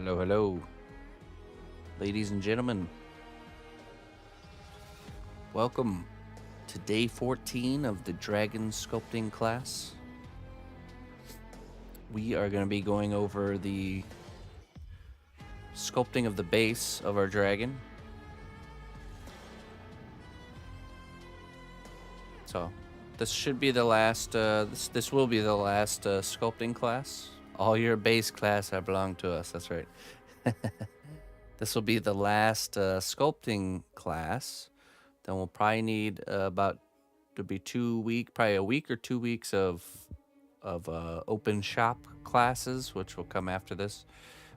Hello, hello, ladies and gentlemen. Welcome to day 14 of the dragon sculpting class. We are going to be going over the sculpting of the base of our dragon. So this should be the last, this will be the last sculpting class. All your base class are belong to us, that's right. This will be the last sculpting class. Then we'll probably need about, it'll be probably a week or 2 weeks of open shop classes, which will come after this,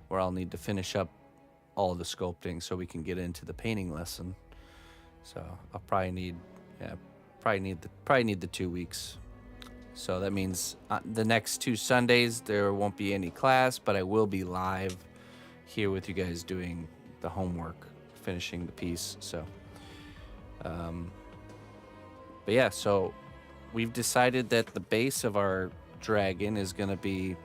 where I'll need to finish up all the sculpting so we can get into the painting lesson. So I'll probably need, probably need the 2 weeks. So that means the next 2 Sundays there won't be any class, but I will be live here with you guys doing the homework, finishing the piece. So, but yeah, so we've decided that the base of our dragon is going to be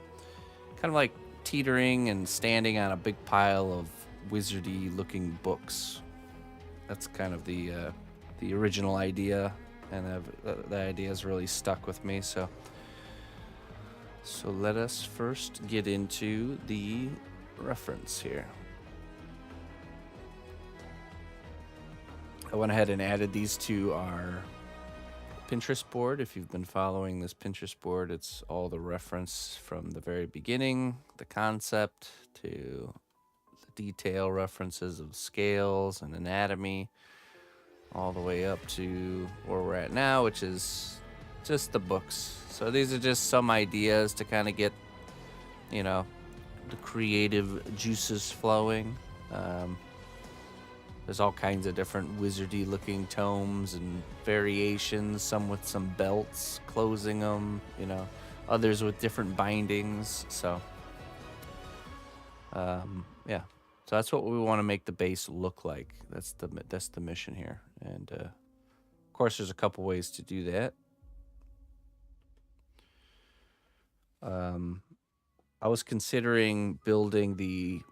kind of like teetering and standing on a big pile of wizardy looking books. That's kind of the original idea, and the idea has really stuck with me. So let us first get into the reference here. I went ahead and added these to our Pinterest board. If you've been following this Pinterest board, it's all the reference from the very beginning, the concept, to the detail references of scales and anatomy, all the way up to where we're at now, which is just the books. So these are just some ideas to kind of get, you know, the creative juices flowing. There's all kinds of different wizardy looking tomes and variations, some with some belts closing them, you know, others with different bindings. So yeah, so that's what we want to make the base look like. That's the mission here. And of course there's a couple ways to do that. I was considering building the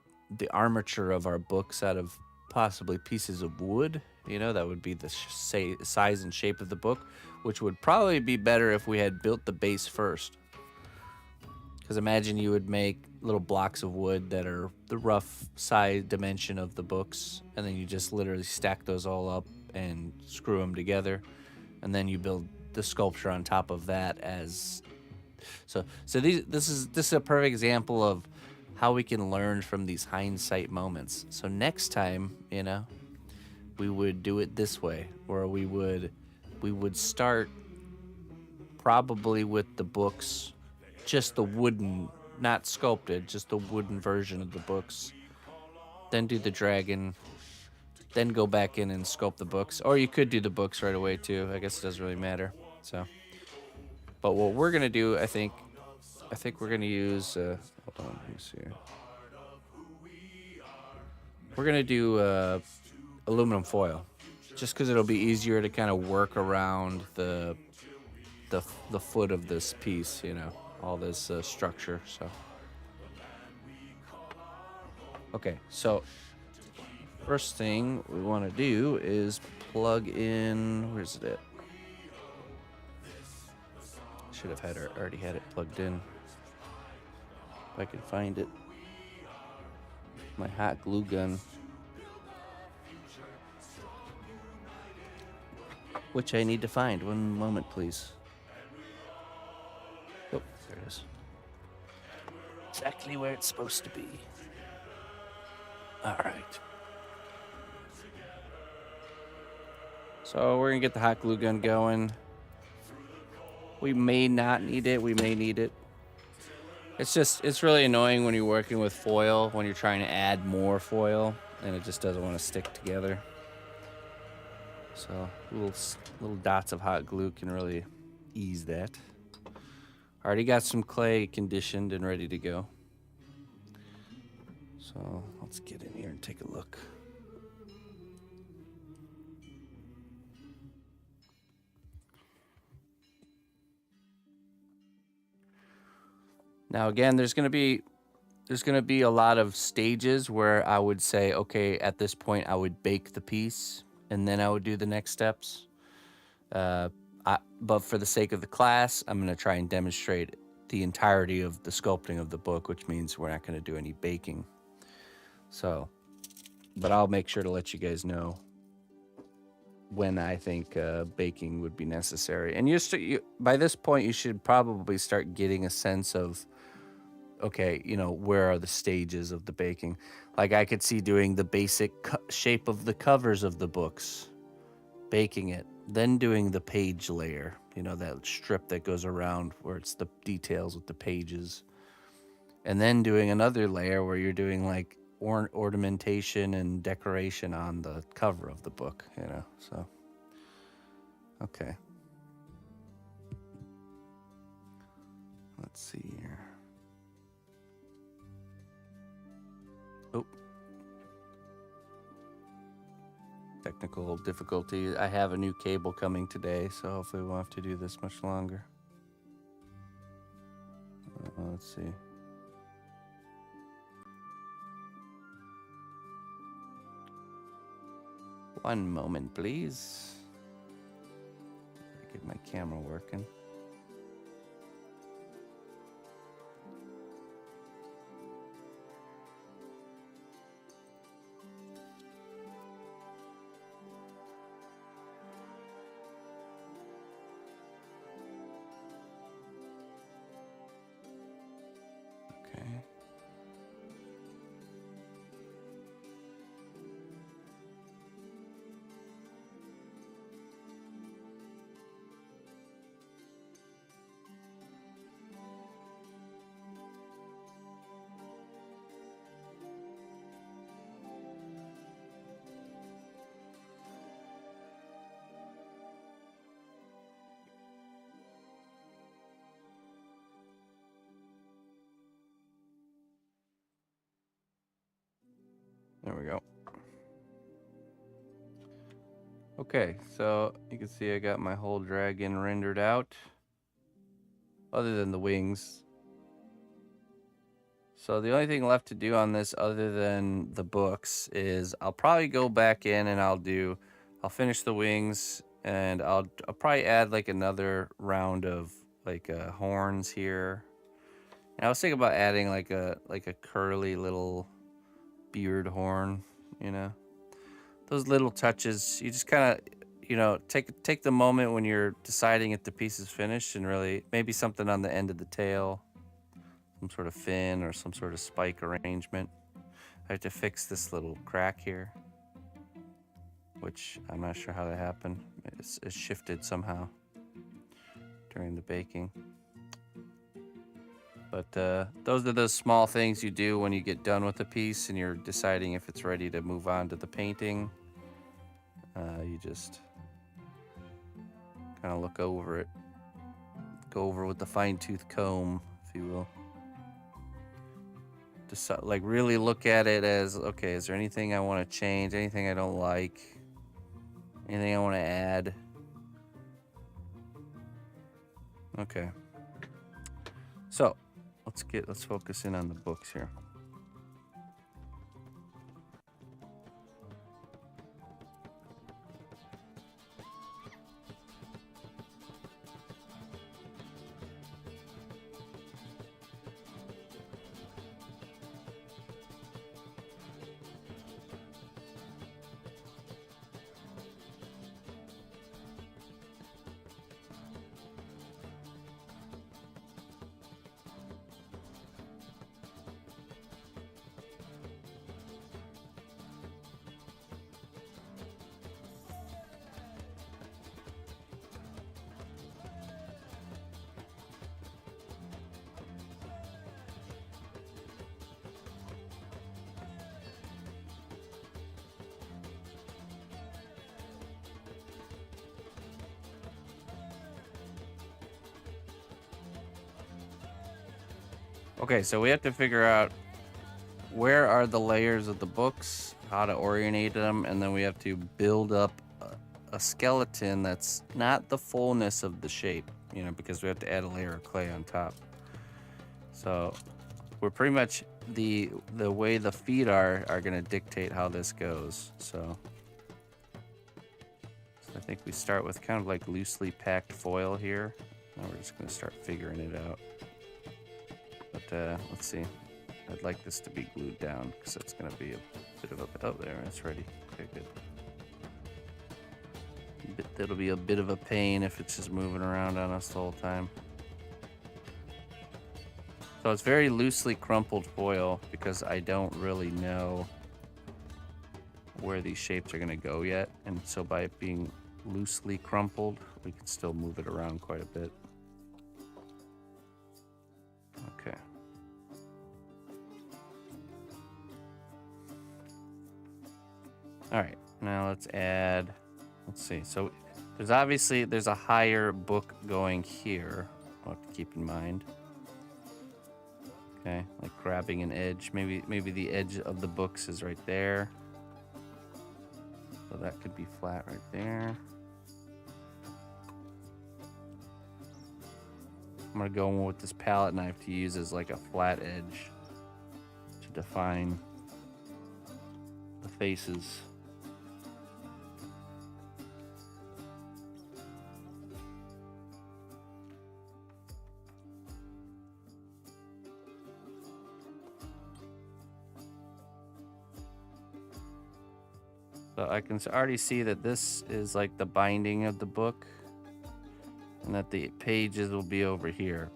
armature of our books out of possibly pieces of wood. You know, that would be the size and shape of the book, which would probably be better if we had built the base first. Because imagine you would make little blocks of wood that are the rough size dimension of the books, and then you just literally stack those all up and screw them together, and then you build the sculpture on top of that. As so this is a perfect example of how we can learn from these hindsight moments. So next time, you know, we would do it this way, where we would start probably with the books, just the wooden, not sculpted, just the wooden version of the books. Then do the dragon, then go back in and sculpt the books. Or you could do the books right away too. I guess it doesn't really matter. So, but what we're gonna do, I think we're gonna use. Hold on, let me see here. We're gonna do aluminum foil, just because it'll be easier to kind of work around the foot of this piece. You know, all this structure. So, okay, so first thing we want to do is plug in. Where's it at? Should have already had it plugged in. If I can find it. My hot glue gun. Which I need to find. One moment, please. Oh, there it is. Exactly where it's supposed to be. All right. So we're gonna get the hot glue gun going. We may not need it. We may need it. It's really annoying when you're working with foil, when you're trying to add more foil, and it just doesn't want to stick together. So little dots of hot glue can really ease that. Already got some clay conditioned and ready to go. So let's get in here and take a look. Now again, there's going to be there's going to be a lot of stages where I would say, okay, at this point I would bake the piece and then I would do the next steps. But for the sake of the class, I'm going to try and demonstrate the entirety of the sculpting of the book, which means we're not going to do any baking. So, but I'll make sure to let you guys know when I think baking would be necessary. And by this point, you should probably start getting a sense of, okay, you know, where are the stages of the baking? Like I could see doing the basic shape of the covers of the books, baking it, then doing the page layer, you know, that strip that goes around where it's the details with the pages, and then doing another layer where you're doing like ornamentation and decoration on the cover of the book, you know. So okay, let's see here. Oh, technical difficulty. I have a new cable coming today, so hopefully we won't have to do this much longer. Let's see. One moment, please. Get my camera working. Okay. There we go. Okay, so you can see I got my whole dragon rendered out, other than the wings. So the only thing left to do on this, other than the books, is I'll probably go back in and I'll finish the wings, and I'll probably add like another round of like horns here. And I was thinking about adding like a curly little beard horn, you know. Those little touches, you just kind of, you know, take the moment when you're deciding if the piece is finished, and really maybe something on the end of the tail, some sort of fin or some sort of spike arrangement. I have to fix this little crack here, which I'm not sure how that happened. It's shifted somehow during the baking. But those are those small things you do when you get done with a piece and you're deciding if it's ready to move on to the painting. You just kind of look over it, go over with the fine-tooth comb, if you will. Just like really look at it as, okay, is there anything I want to change, anything I don't like, anything I want to add? Okay. So let's focus in on the books here. Okay, so we have to figure out where are the layers of the books, how to orientate them, and then we have to build up a skeleton that's not the fullness of the shape, you know, because we have to add a layer of clay on top. So we're pretty much the way the feet are gonna dictate how this goes. So I think we start with kind of like loosely packed foil here. Now we're just gonna start figuring it out. But let's see. I'd like this to be glued down because it's gonna be a bit of a, oh, there, it's ready. Okay, good. That'll be a bit of a pain if it's just moving around on us the whole time. So it's very loosely crumpled foil because I don't really know where these shapes are going to go yet. And so by it being loosely crumpled, we can still move it around quite a bit. Okay. All right, now let's add, let's see. So there's a higher book going here. I'll have to keep in mind. Okay, like grabbing an edge. Maybe the edge of the books is right there. So that could be flat right there. I'm gonna go in with this palette knife to use as like a flat edge to define the faces. So I can already see that this is like the binding of the book and that the pages will be over here.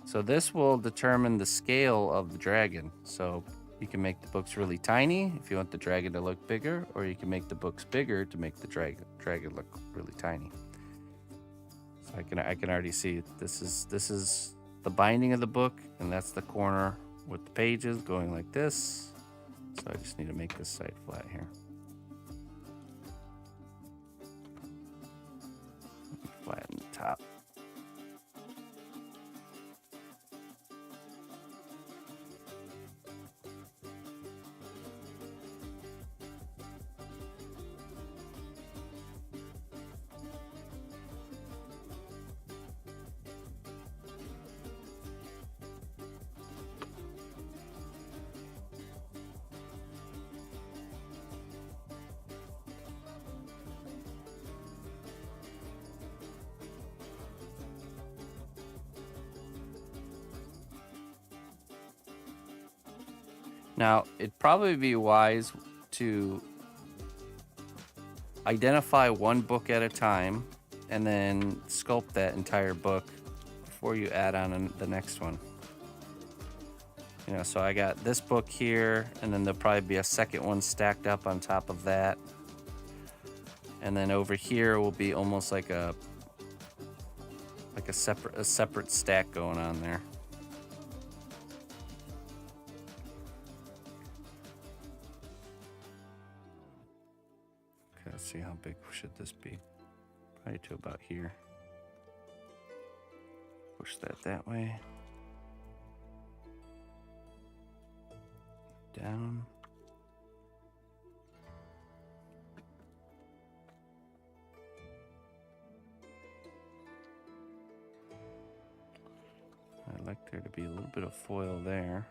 So this will determine the scale of the dragon. So you can make the books really tiny if you want the dragon to look bigger, or you can make the books bigger to make the dragon look really tiny. So I can already see this is the binding of the book, and that's the corner with the pages going like this. So I just need to make this side flat here. Flatten the top. Now, it'd probably be wise to identify one book at a time and then sculpt that entire book before you add on the next one. You know, so I got this book here, and then there'll probably be a second one stacked up on top of that. And then over here will be almost like a separate stack going on there. Let's see, how big should this be? Probably to about here. Push that way. Down. I'd like there to be a little bit of foil there.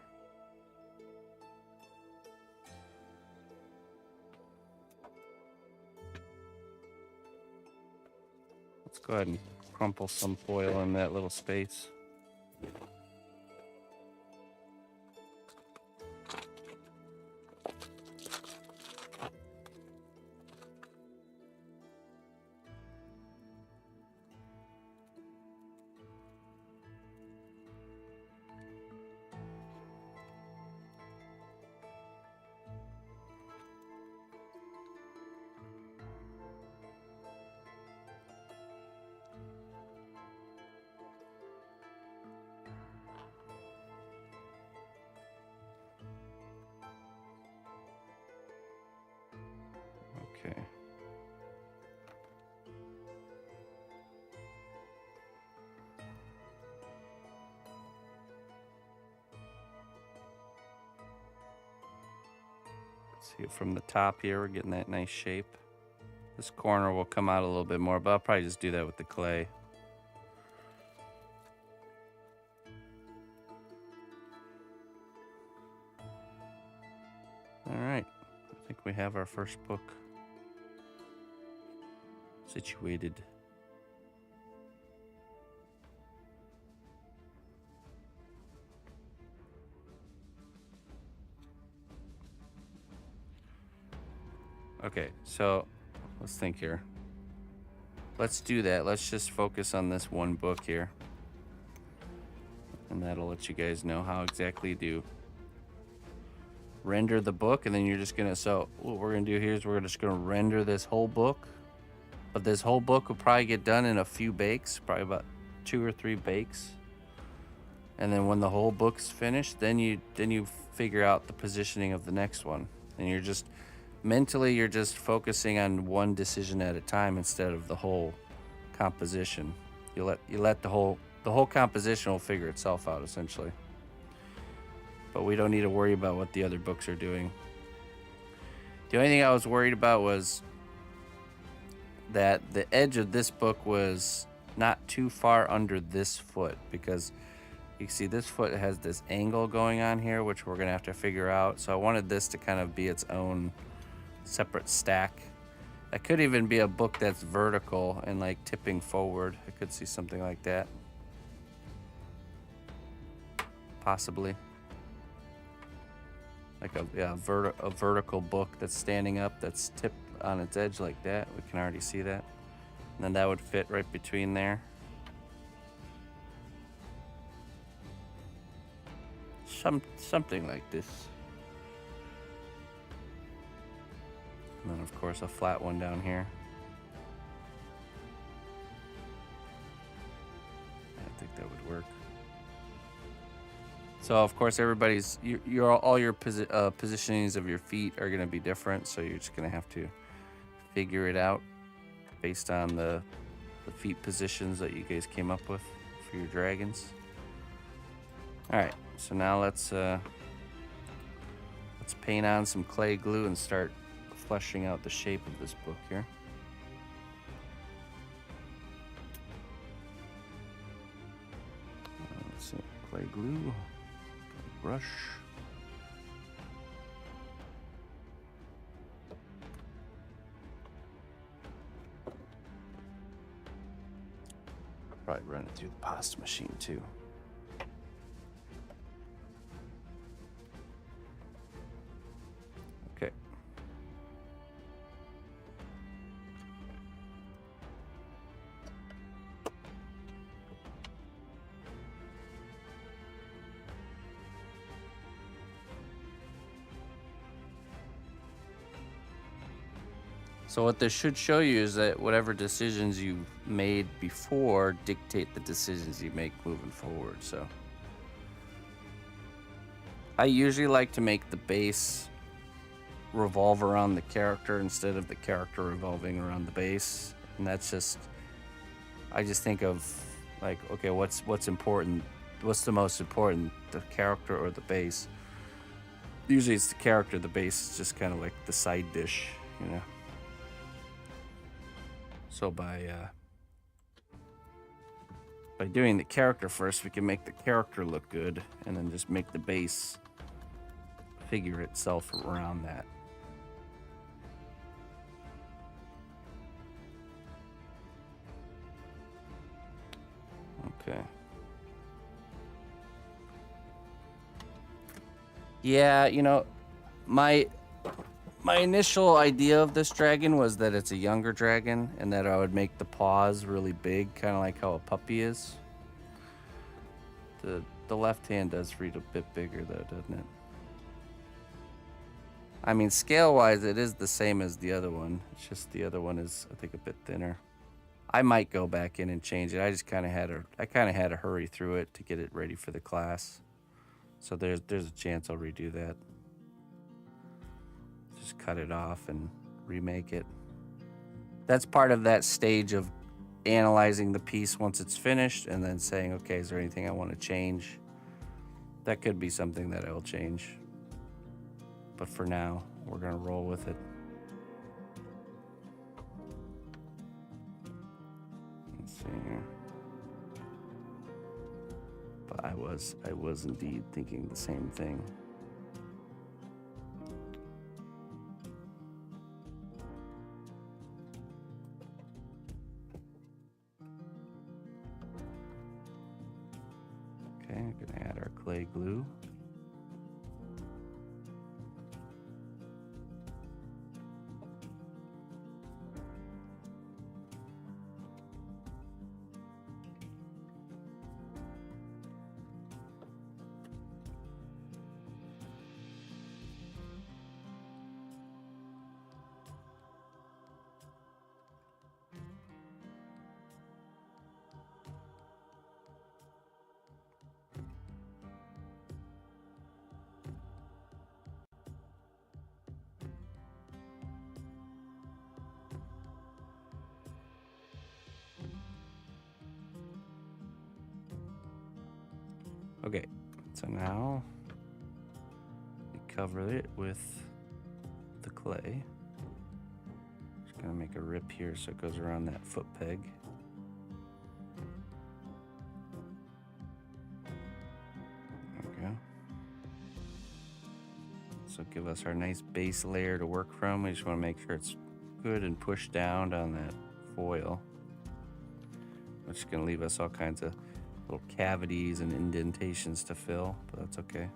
Let's go ahead and crumple some foil in that little space. Okay. See it from the top here, we're getting that nice shape. This corner will come out a little bit more, but I'll probably just do that with the clay. we have our first book situated. Okay, so let's think here. Let's do that. Let's just focus on this one book here. And that'll let you guys know how exactly to render the book. And then you're just gonna, so what we're gonna do here is we're just gonna render this whole book. But this whole book will probably get done in a few bakes, probably about 2 or 3 bakes. And then when the whole book's finished, then you figure out the positioning of the next one. And you're just mentally, you're just focusing on one decision at a time instead of the whole composition. You let the whole composition will figure itself out essentially. But we don't need to worry about what the other books are doing. The only thing I was worried about was that the edge of this book was not too far under this foot, because you can see this foot has this angle going on here, which we're gonna have to figure out. So I wanted this to kind of be its own separate stack. That could even be a book that's vertical and like tipping forward. I could see something like that. Possibly. Like a vertical book that's standing up, that's tipped on its edge like that. We can already see that. And then that would fit right between there. Something like this. And then of course a flat one down here. I think that would work. So of course everybody's all your positionings of your feet are going to be different, so you're just going to have to figure it out based on the feet positions that you guys came up with for your dragons. All right, so now let's paint on some clay glue and start fleshing out the shape of this book here. Let's see, clay glue. Brush. Probably run it through the pasta machine too. Okay. So what this should show you is that whatever decisions you made before dictate the decisions you make moving forward. So I usually like to make the base revolve around the character instead of the character revolving around the base. And that's just, I just think of like, okay, what's important? What's the most important, the character or the base? Usually it's the character. The base is just kind of like the side dish, you know. So by doing the character first, we can make the character look good, and then just make the base figure itself around that. Okay. Yeah, you know, my initial idea of this dragon was that it's a younger dragon and that I would make the paws really big, kind of like how a puppy is. The left hand does read a bit bigger though, doesn't it? I mean, scale-wise, it is the same as the other one. It's just the other one is, I think, a bit thinner. I might go back in and change it. I just kind of had to hurry through it to get it ready for the class. So there's a chance I'll redo that. Just cut it off and remake it. That's part of that stage of analyzing the piece once it's finished and then saying, okay, is there anything I want to change? That could be something that I'll change. But for now, we're going to roll with it. Let's see here. But I was indeed thinking the same thing. I'm gonna add our clay glue. Okay, so now we cover it with the clay. Just gonna make a rip here so it goes around that foot peg. There we go. So give us our nice base layer to work from. We just want to make sure it's good and pushed down on that foil, which is going to leave us all kinds of little cavities and indentations to fill, but that's okay.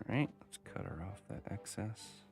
All right, let's cut her off that excess.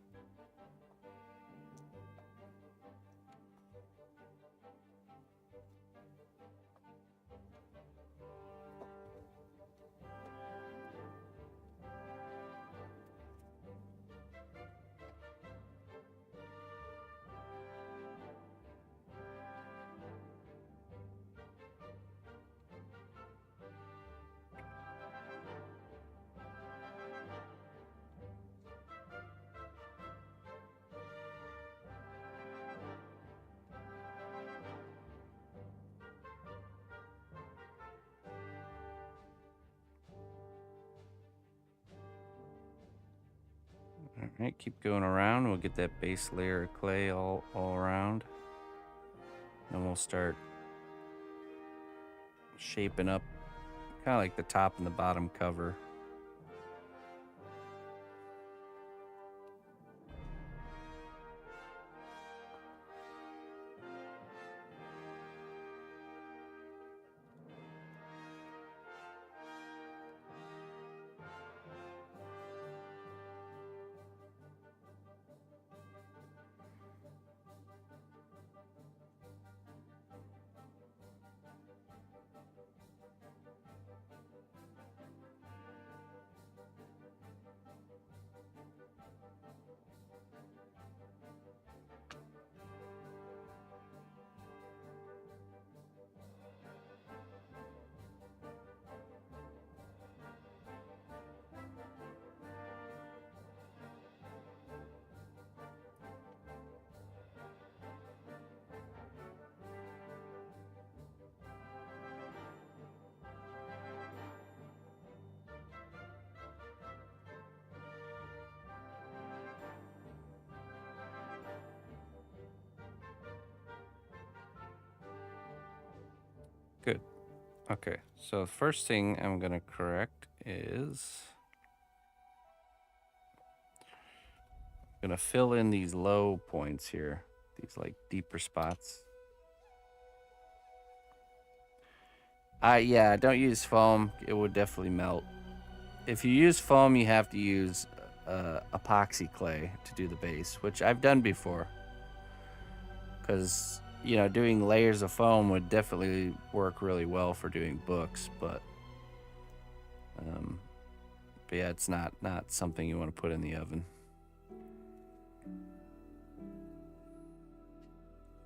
All right, keep going around. We'll get that base layer of clay all around. And we'll start shaping up kind of like the top and the bottom cover. Good. Okay, so the first thing I'm gonna correct is I'm gonna fill in these low points here, these like deeper spots. Yeah, don't use foam. It would definitely melt. If you use foam, you have to use epoxy clay to do the base, which I've done before. Because, you know, doing layers of foam would definitely work really well for doing books, but yeah, it's not something you want to put in the oven.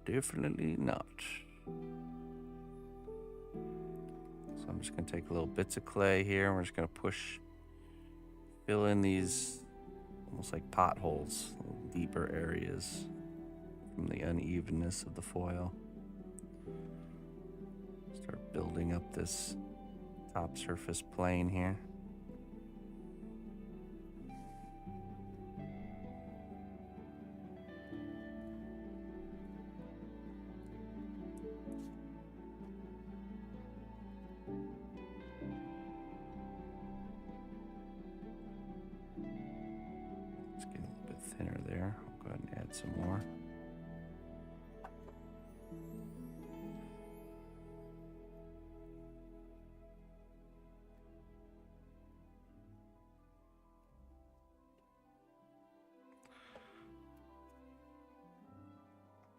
Definitely not. So I'm just going to take little bits of clay here, and we're just going to fill in these almost like potholes, little deeper areas from the unevenness of the foil. Start building up this top surface plane here. It's getting a little bit thinner there. I'll go ahead and add some more.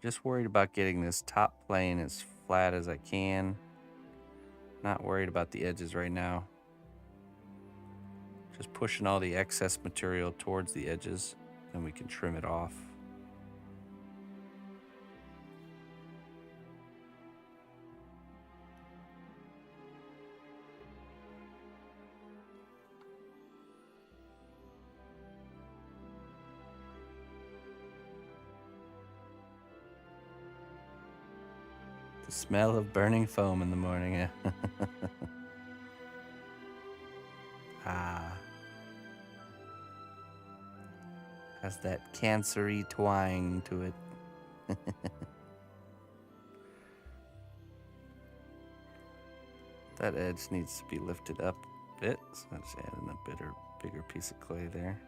Just worried about getting this top plane as flat as I can. Not worried about the edges right now. Just pushing all the excess material towards the edges, then we can trim it off. The smell of burning foam in the morning. Yeah. Ah. Has that cancery twang to it. That edge needs to be lifted up a bit, so I'm just adding a bigger piece of clay there.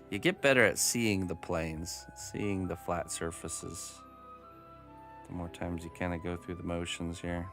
You get better at seeing the planes, seeing the flat surfaces, the more times you kind of go through the motions here.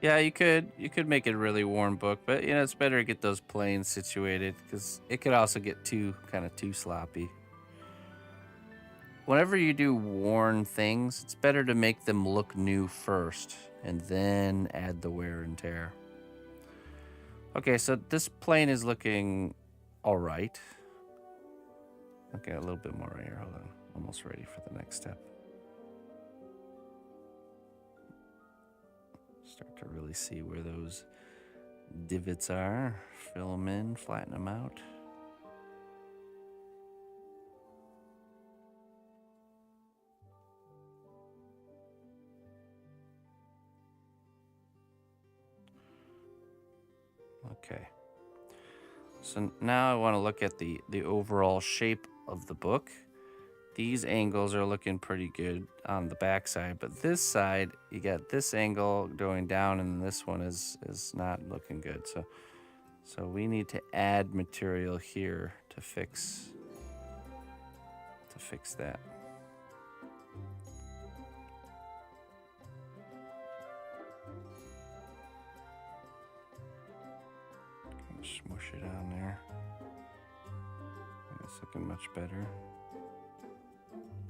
Yeah, you could make it a really worn book, but you know, it's better to get those planes situated because it could also get too sloppy. Whenever you do worn things, it's better to make them look new first and then add the wear and tear. Okay, so this plane is looking all right. Okay, a little bit more right here. Hold on. Almost ready for the next step. Start to really see where those divots are. Fill them in, flatten them out. Okay. So now I want to look at the overall shape of the book. These angles are looking pretty good on the back side, but this side, you got this angle going down and this one is not looking good. So we need to add material here to fix that. Smush it on there. It's looking much better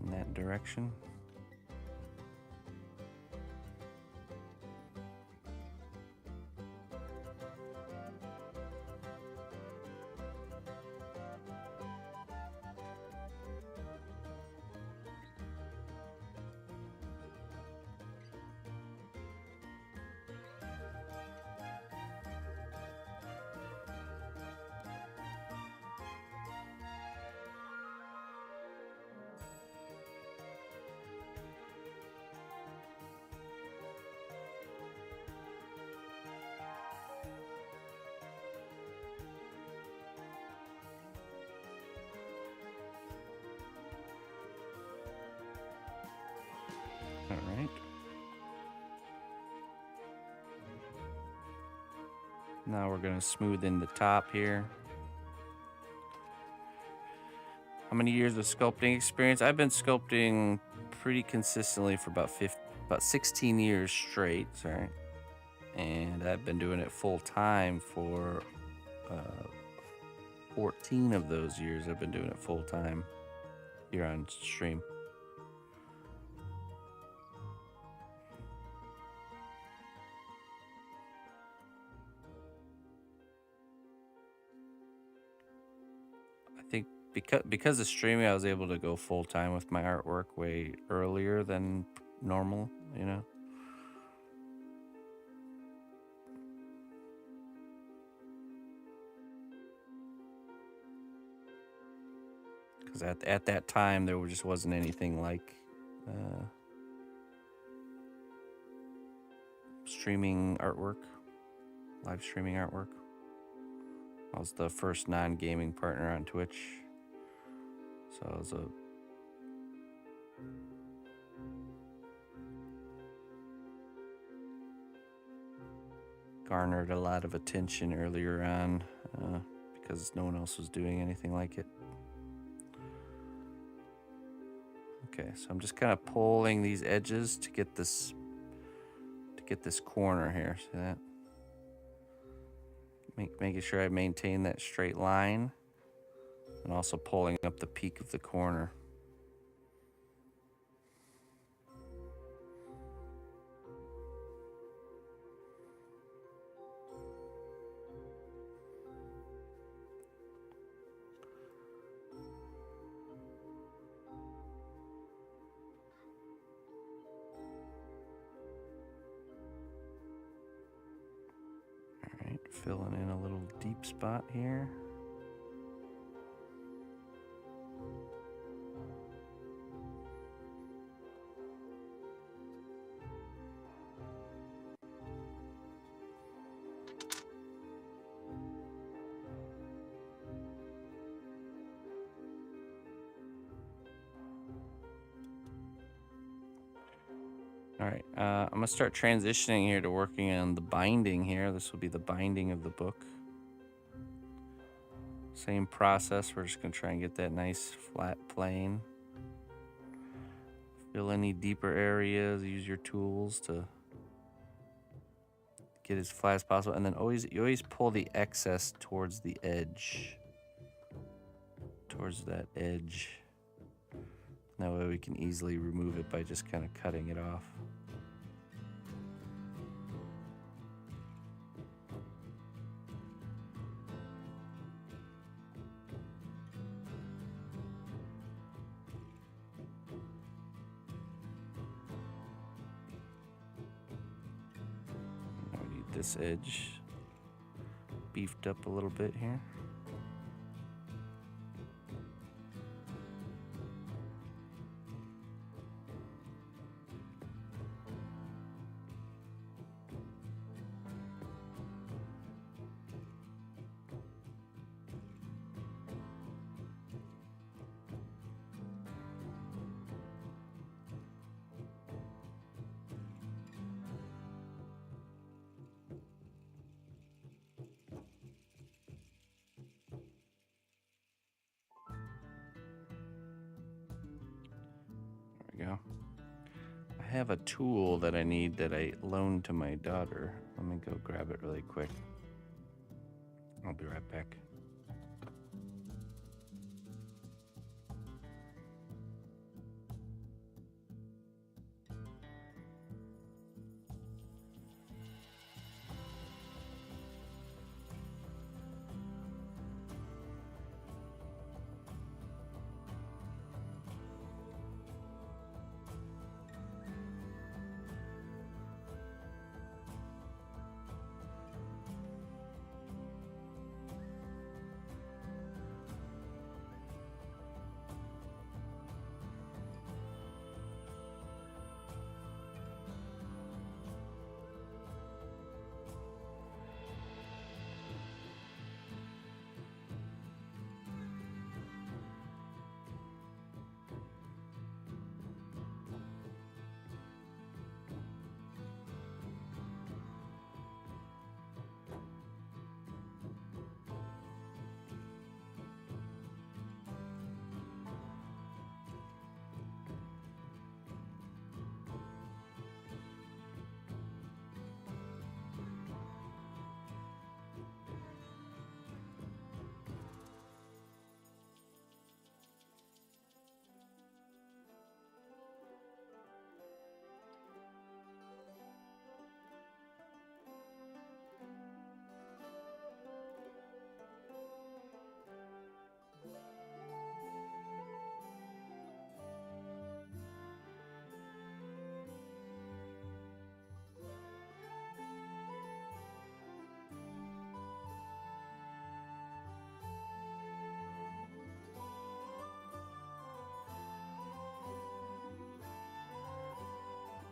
in that direction. Now we're gonna smooth in the top here. How many years of sculpting experience? I've been sculpting pretty consistently for about 16 years straight, sorry. And I've been doing it full time for 14 of those years. I've been doing it full time here on stream. I think because of streaming, I was able to go full time with my artwork way earlier than normal, you know. Because at that time, there just wasn't anything like streaming artwork, live streaming artwork. I was the first non-gaming partner on Twitch, so I was garnered a lot of attention earlier on because no one else was doing anything like it. Okay, so I'm just kind of pulling these edges to get this corner here. See that? Making sure I maintain that straight line, and also pulling up the peak of the corner. Filling in a little deep spot here. All right, I'm gonna start transitioning here to working on the binding here. This will be the binding of the book. Same process, we're just gonna try and get that nice flat plane. Fill any deeper areas, use your tools to get as flat as possible, and then you always pull the excess towards the edge. Towards that edge. That way we can easily remove it by just kind of cutting it off. Now we need this edge beefed up a little bit here. Go. I have a tool that I need that I loaned to my daughter. Let me go grab it really quick. I'll be right back.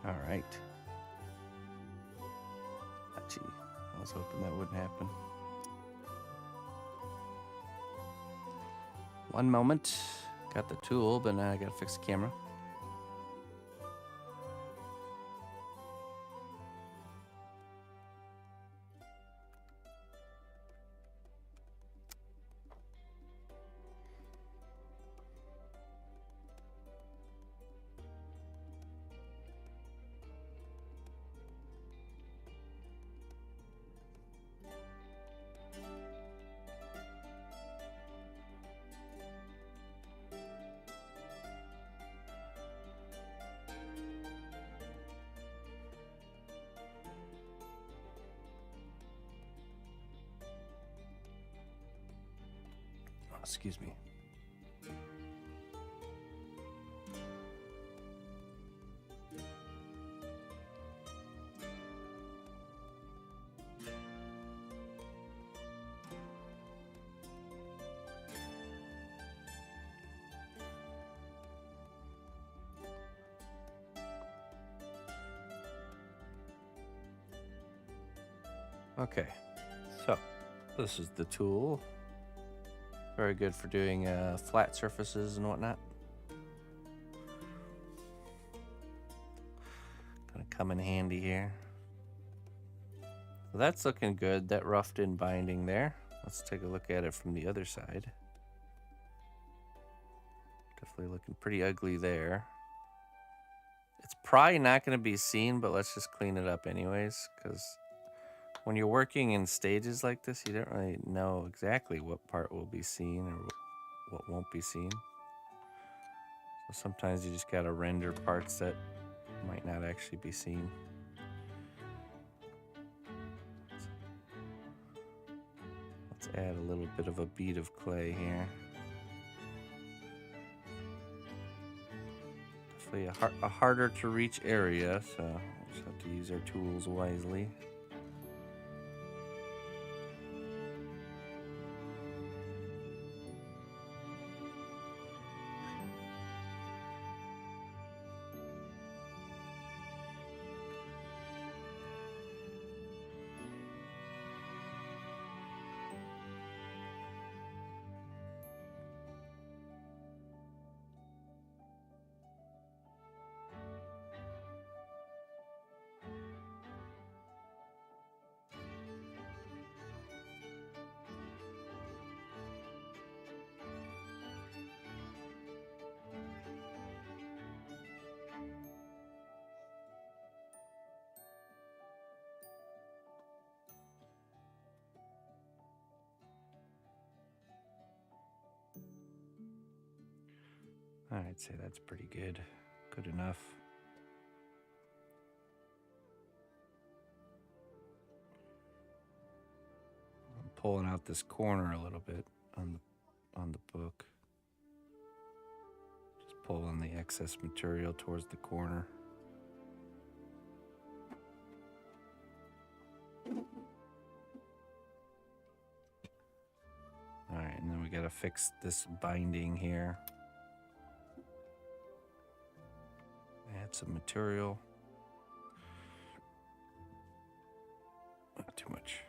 All right. Gee, I was hoping that wouldn't happen. One moment. Got the tool, but now I gotta fix the camera. Excuse me. Okay, so this is the tool. Very good for doing flat surfaces and whatnot. Gonna come in handy here. So that's looking good, that roughed in binding there. Let's take a look at it from the other side. Definitely looking pretty ugly there. It's probably not going to be seen, but let's just clean it up anyways, because when you're working in stages like this, you don't really know exactly what part will be seen or what won't be seen. So sometimes you just got to render parts that might not actually be seen. Let's add a little bit of a bead of clay here. Definitely a harder to reach area, so we'll just have to use our tools wisely. I'd say that's pretty good. Good enough. I'm pulling out this corner a little bit on the book. Just pulling the excess material towards the corner. All right, and then we gotta fix this binding here. Add some material. Not too much.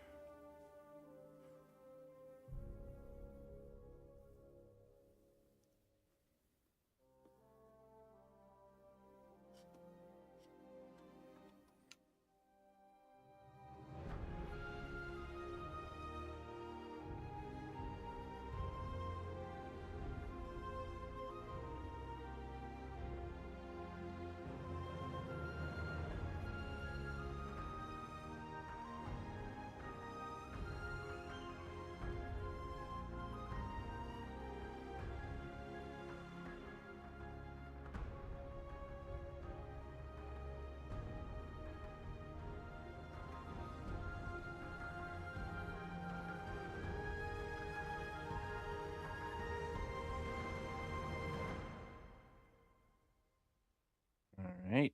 All right,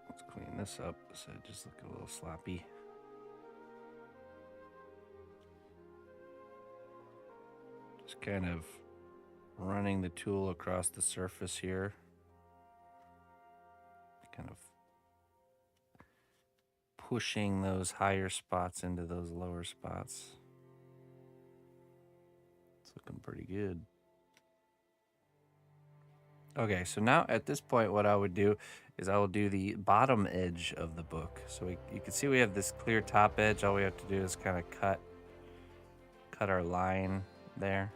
let's clean this up. So it just look a little sloppy. Just kind of running the tool across the surface here. Kind of pushing those higher spots into those lower spots. It's looking pretty good. Okay, so now at this point, what I would do is I will do the bottom edge of the book. So you can see we have this clear top edge. All we have to do is kind of cut our line there.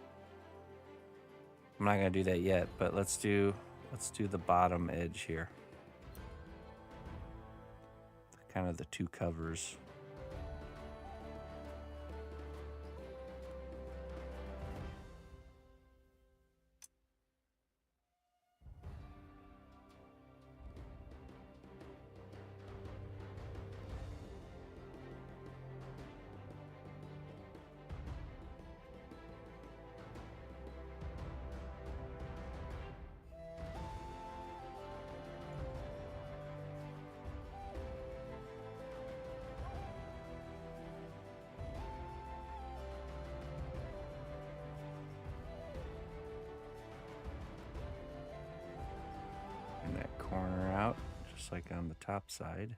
I'm not gonna do that yet, but let's do the bottom edge here. Kind of the two covers. That corner out, just like on the top side.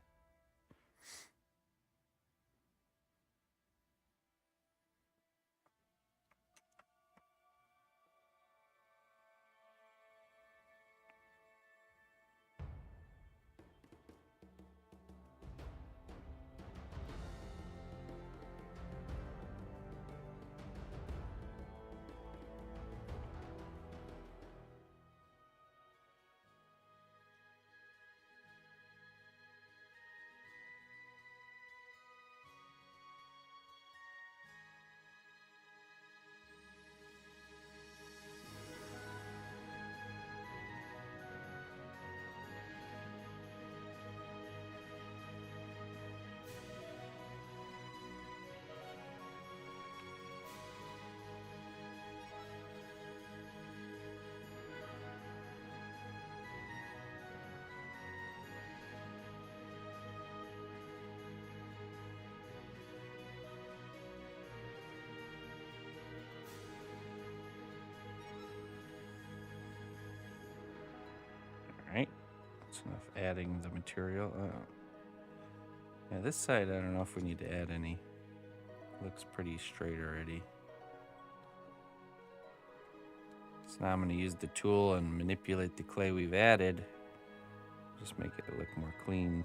All right, that's enough adding the material. Yeah, this side, I don't know if we need to add any. Looks pretty straight already. So now I'm going to use the tool and manipulate the clay we've added. Just make it look more clean.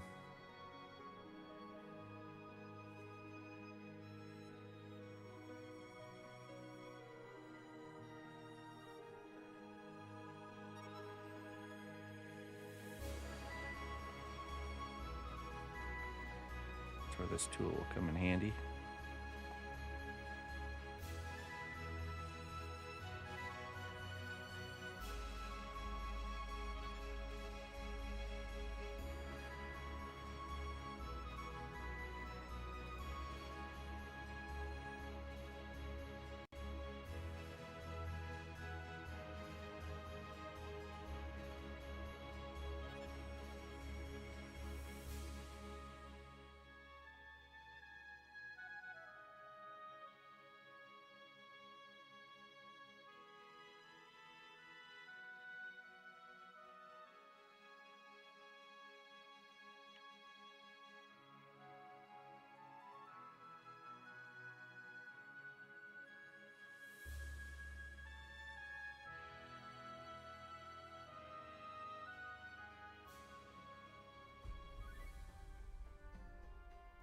That's where this tool will come in handy.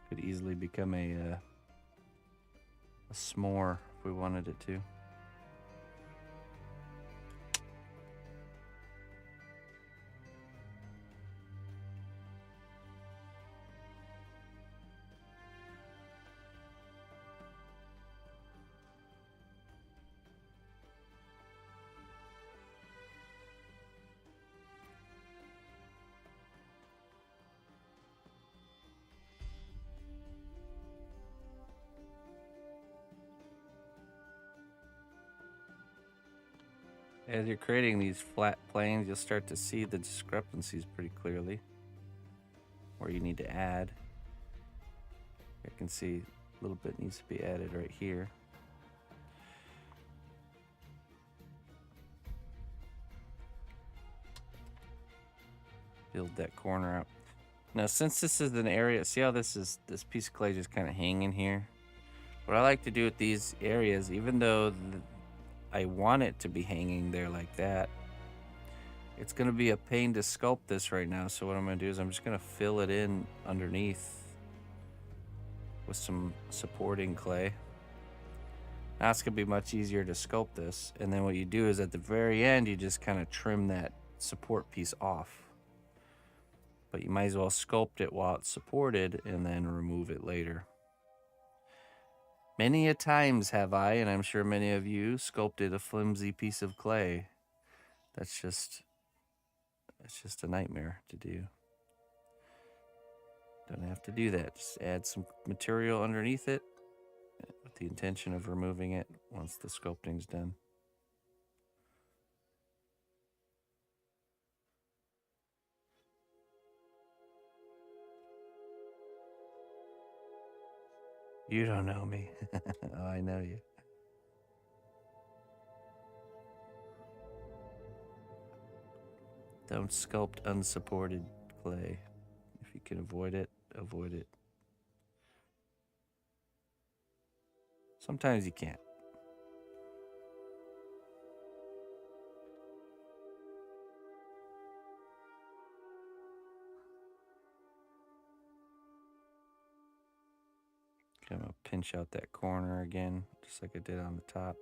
Could easily become a s'more if we wanted it to. As you're creating these flat planes, you'll start to see the discrepancies pretty clearly, where you need to add. I can see a little bit needs to be added right here. Build that corner up. Now, since this is an area, see how this piece of clay just kind of hanging here? What I like to do with these areas, even though I want it to be hanging there like that, it's going to be a pain to sculpt this right now. So what I'm going to do is I'm just going to fill it in underneath with some supporting clay. Now it's going to be much easier to sculpt this. And then what you do is at the very end, you just kind of trim that support piece off. But you might as well sculpt it while it's supported and then remove it later. Many a times have I, and I'm sure many of you, sculpted a flimsy piece of clay. It's just a nightmare to do. Don't have to do that. Just add some material underneath it with the intention of removing it once the sculpting's done. You don't know me. Oh, I know you. Don't sculpt unsupported clay. If you can avoid it, avoid it. Sometimes you can't. Okay, I'm gonna pinch out that corner again, just like I did on the top.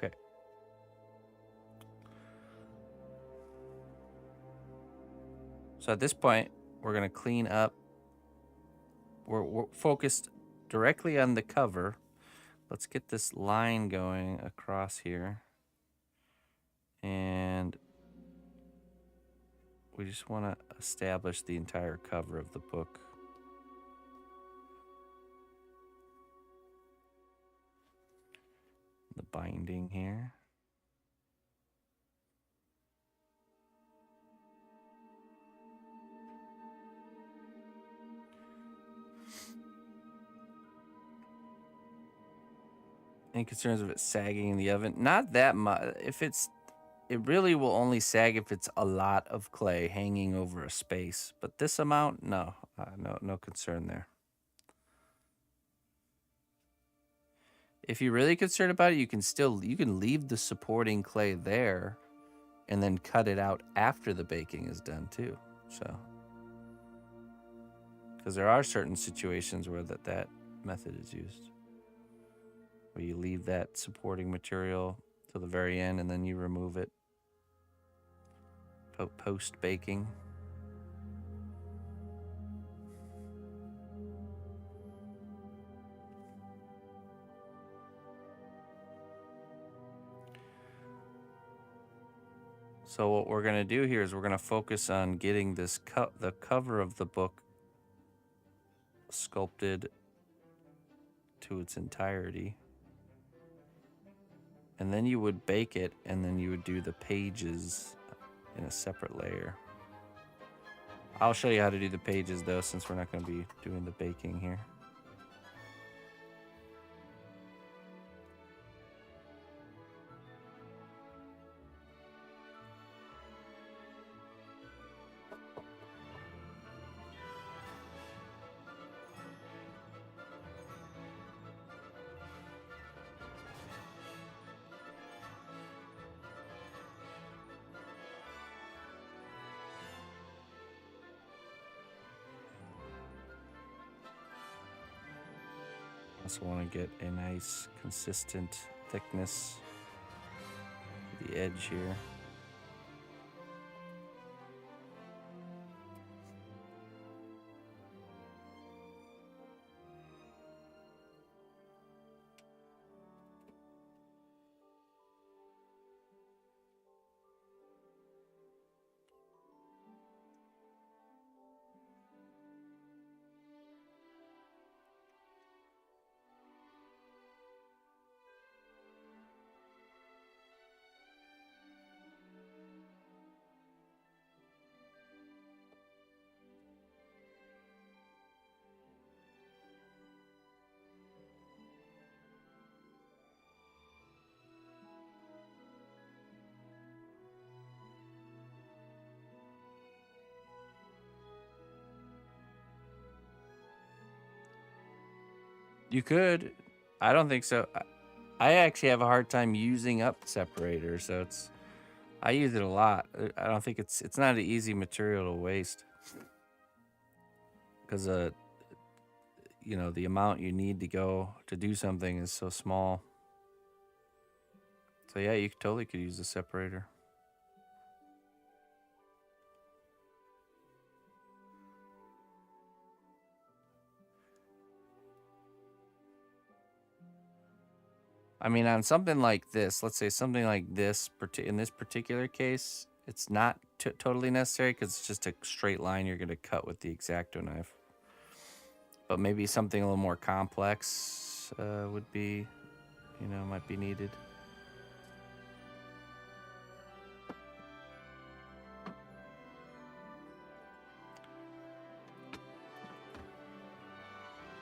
Okay. So at this point, we're gonna clean up. We're focused directly on the cover. Let's get this line going across here. And we just want to establish the entire cover of the book. The binding here. Any concerns of it sagging in the oven? Not that much. It really will only sag if it's a lot of clay hanging over a space. But this amount, no, no concern there. If you're really concerned about it, you can leave the supporting clay there, and then cut it out after the baking is done too. So, because there are certain situations where that method is used, where you leave that supporting material to the very end and then you remove it post baking. So what we're going to do here is we're going to focus on getting this the cover of the book sculpted to its entirety. And then you would bake it, and then you would do the pages in a separate layer. I'll show you how to do the pages though, since we're not going to be doing the baking here. Also want to get a nice consistent thickness to the edge here. You could. I don't think so. I actually have a hard time using up separator, so I use it a lot. I don't think it's not an easy material to waste because you know, the amount you need to go to do something is so small. So yeah, you totally could use a separator. I mean, on something like this, let's say something like this, in this particular case, it's not totally necessary because it's just a straight line you're going to cut with the X-Acto knife. But maybe something a little more complex would be, you know, might be needed.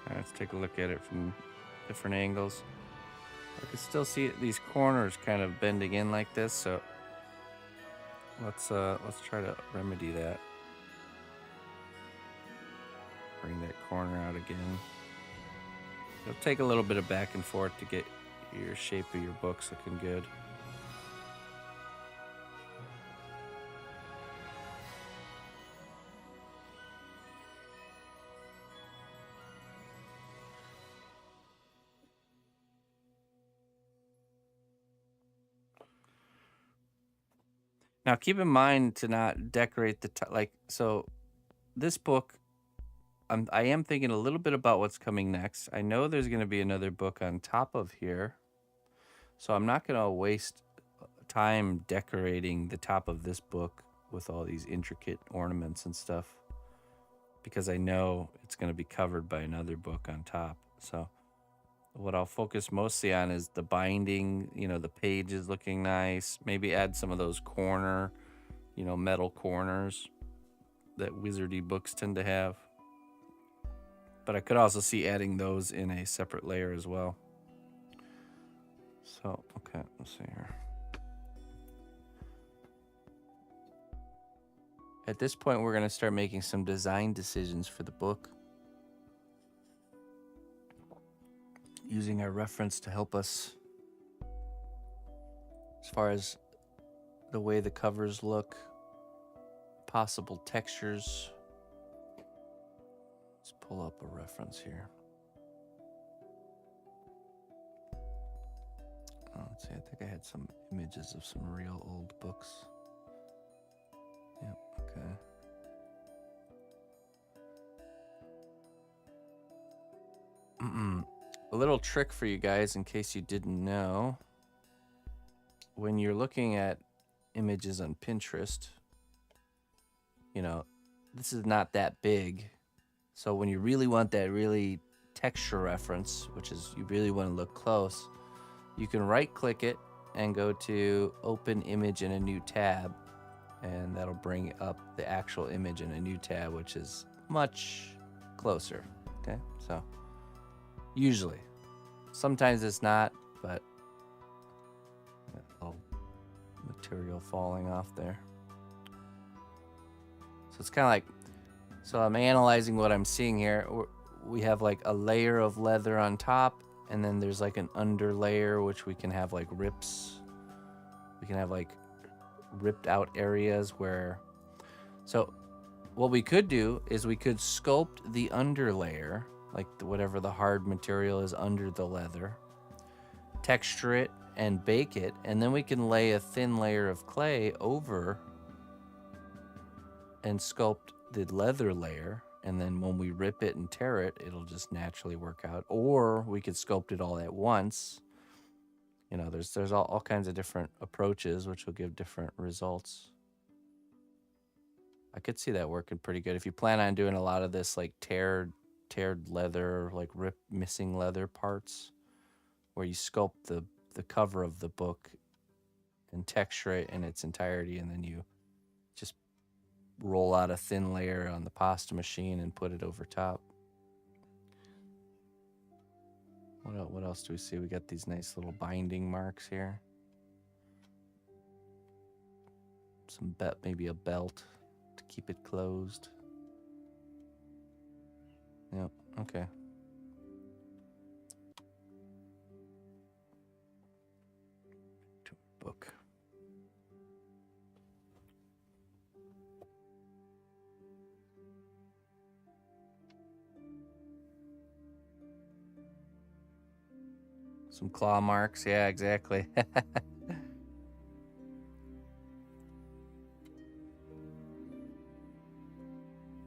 All right, let's take a look at it from different angles. I can still see these corners kind of bending in like this, so let's try to remedy that. Bring that corner out again. It'll take a little bit of back and forth to get your shape of your books looking good. Now keep in mind to not decorate the like, so this book, I am thinking a little bit about what's coming next. I know there's going to be another book on top of here, so I'm not going to waste time decorating the top of this book with all these intricate ornaments and stuff because I know it's going to be covered by another book on top. So what I'll focus mostly on is the binding, you know, the pages looking nice, maybe add some of those corner, you know, metal corners that wizardy books tend to have. But I could also see adding those in a separate layer as well. So, okay, let's see here. At this point, we're going to start making some design decisions for the book, using our reference to help us as far as the way the covers look, possible textures. Let's pull up a reference here. Oh, let's see, I think I had some images of some real old books. Yep, okay. A little trick for you guys in case you didn't know. When you're looking at images on Pinterest, you know, this is not that big. So when you really want that really texture reference, which is you really want to look close, you can right click it and go to open image in a new tab, and that'll bring up the actual image in a new tab, which is much closer. Okay, so usually, sometimes it's not, but little material falling off there. So it's kind of like, so I'm analyzing what I'm seeing here. We have like a layer of leather on top, and then there's like an under layer, which we can have like rips. We can have like ripped out areas where, so what we could do is we could sculpt the under layer, like whatever the hard material is under the leather, texture it and bake it, and then we can lay a thin layer of clay over and sculpt the leather layer, and then when we rip it and tear it, it'll just naturally work out. Or we could sculpt it all at once. You know, there's all kinds of different approaches which will give different results. I could see that working pretty good if you plan on doing a lot of this like teared leather, like missing leather parts, where you sculpt the cover of the book and texture it in its entirety, and then you just roll out a thin layer on the pasta machine and put it over top. What else do we see? We got these nice little binding marks here. Maybe a belt to keep it closed. Yep, okay. book. Some claw marks. Yeah, exactly.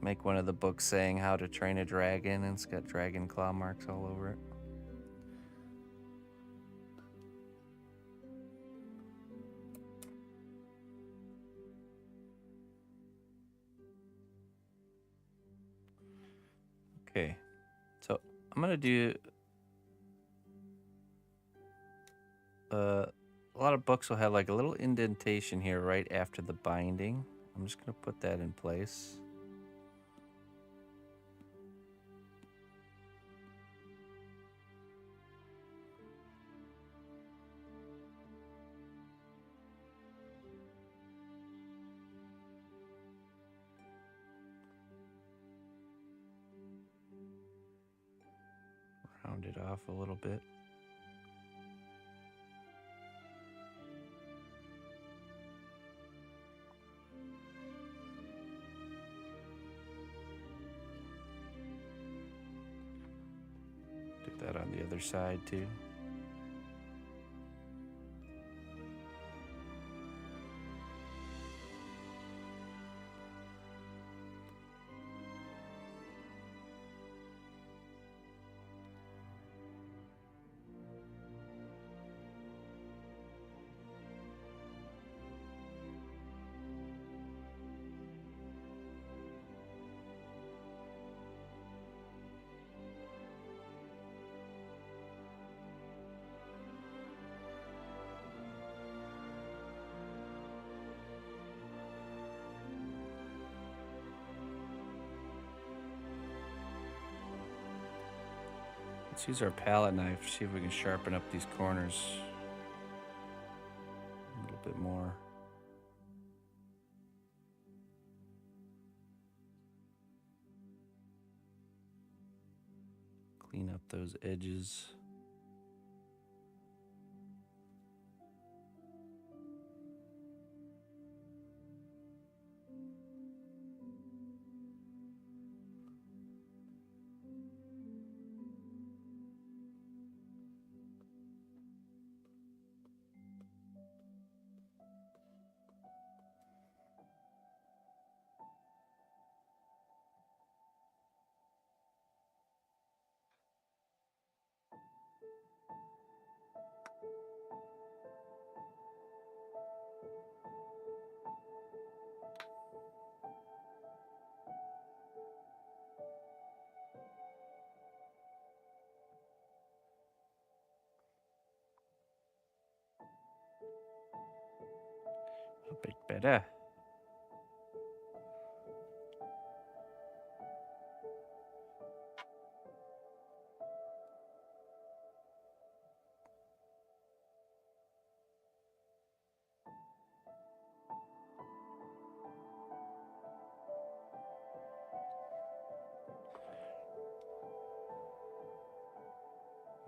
Make one of the books saying how to train a dragon, and it's got dragon claw marks all over it. Okay, so I'm gonna do a lot of books will have like a little indentation here right after the binding. I'm just gonna put that in place. Round it off a little bit. Do that on the other side too. Let's use our palette knife, see if we can sharpen up these corners a little bit more. Clean up those edges. A bit better.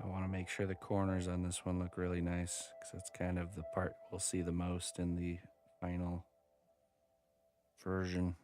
I want to make sure the corners on this one look really nice because that's kind of the part we'll see the most in the final version.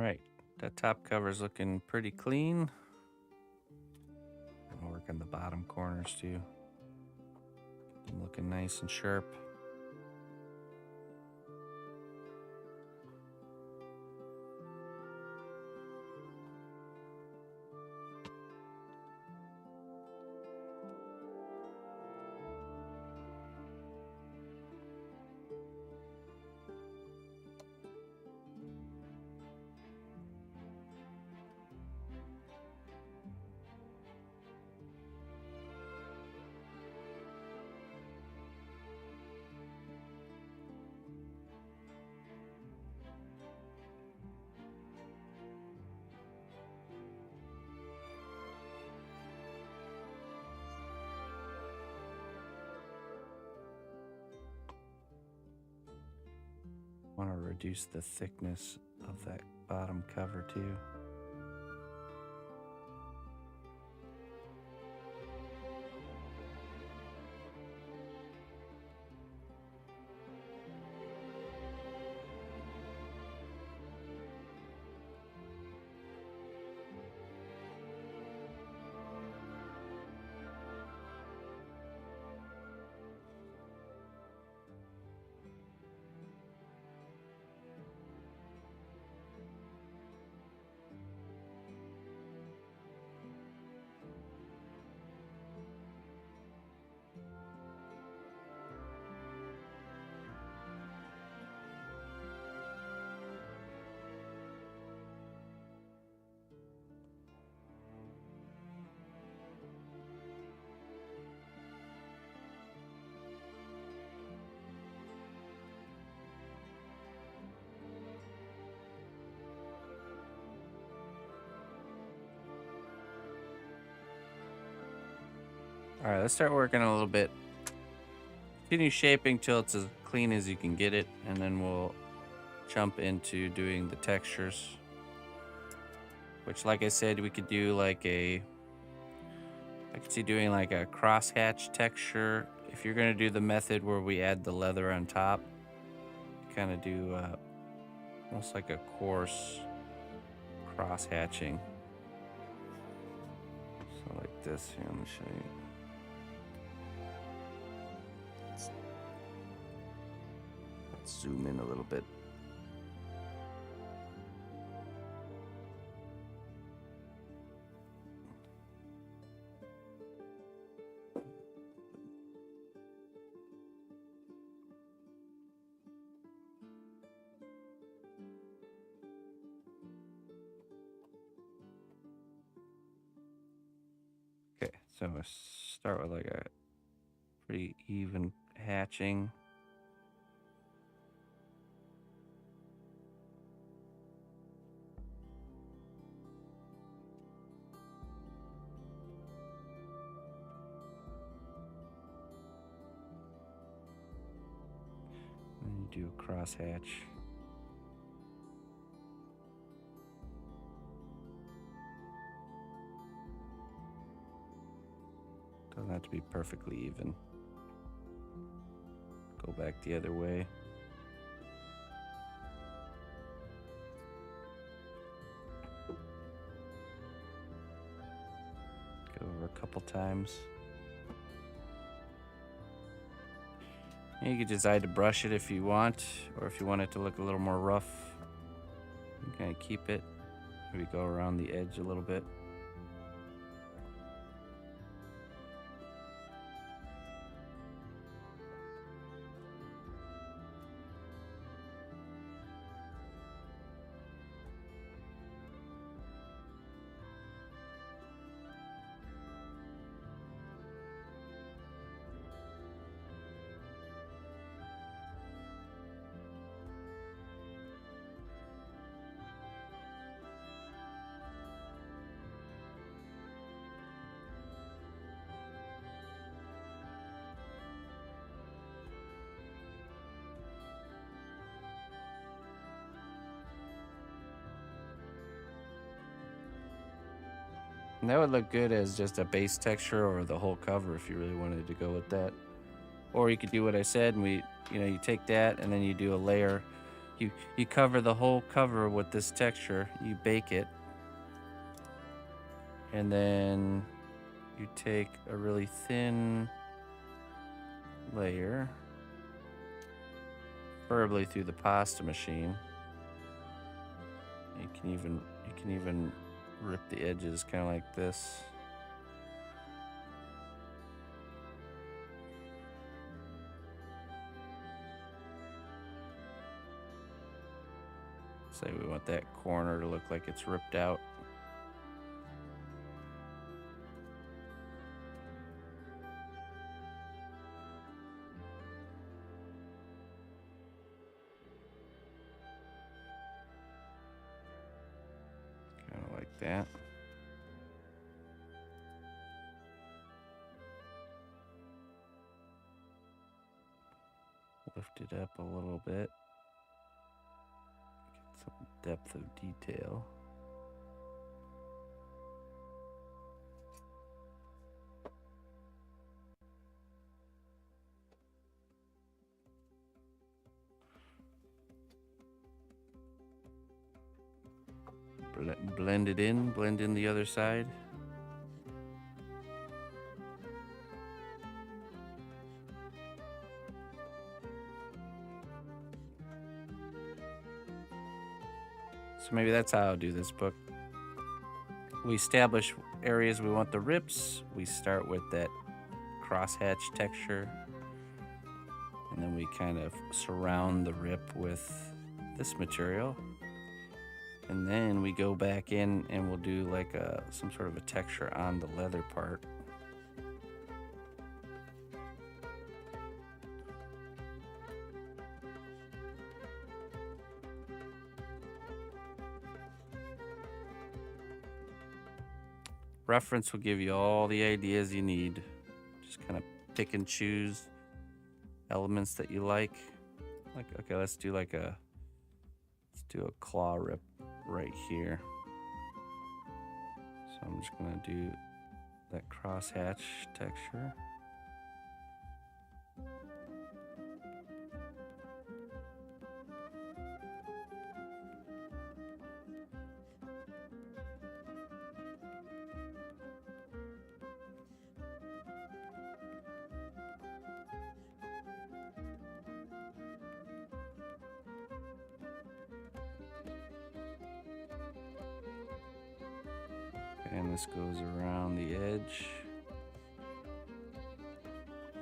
right, that top cover is looking pretty clean. I'm gonna work on the bottom corners too. Get them looking nice and sharp. Want to reduce the thickness of that bottom cover too. All right, let's start working a little bit. Continue shaping till it's as clean as you can get it, and then we'll jump into doing the textures. Which, like I said, we could do like I could see doing like a crosshatch texture. If you're gonna do the method where we add the leather on top, kind of do almost like a coarse cross hatching. So like this here, let me show you. Let's zoom in a little bit. Okay, so I start with like a pretty even hatching. And you do a cross hatch. Doesn't have to be perfectly even. Go back the other way. Go over a couple times. And you could decide to brush it if you want, or if you want it to look a little more rough, you kind of keep it. Maybe go around the edge a little bit. And that would look good as just a base texture or the whole cover if you really wanted to go with that. Or you could do what I said, and you take that and then you do a layer. You cover the whole cover with this texture. You bake it, and then you take a really thin layer, preferably through the pasta machine. You can even rip the edges kind of like this. Say we want that corner to look like it's ripped out. Kind of like that. Lift it up a little bit. Get some depth of detail. Blend it in, blend in the other side. So maybe that's how I'll do this book. We establish areas we want the rips. We start with that crosshatch texture, and then we kind of surround the rip with this material. And then we go back in and we'll do like some sort of a texture on the leather part. Reference will give you all the ideas you need. Just kind of pick and choose elements that you like. Like, okay, let's do a claw rip right here. So I'm just gonna do that crosshatch texture. And this goes around the edge.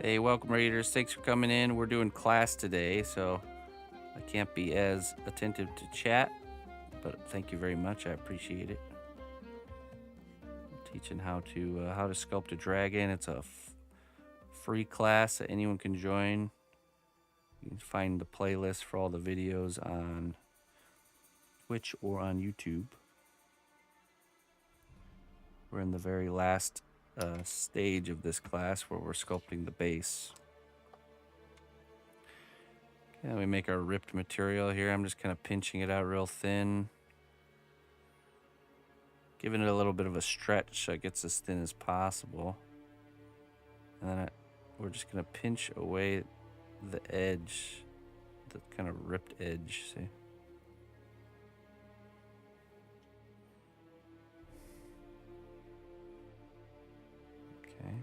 Hey, welcome readers. Thanks for coming in. We're doing class today, so I can't be as attentive to chat, but thank you very much. I appreciate it. I'm teaching how to sculpt a dragon. It's a free class that anyone can join. You can find the playlist for all the videos on Twitch or on YouTube. We're in the very last stage of this class where we're sculpting the base. Okay, we make our ripped material here. I'm just kind of pinching it out real thin. Giving it a little bit of a stretch so it gets as thin as possible. And then we're just going to pinch away the edge, the kind of ripped edge, see? Okay.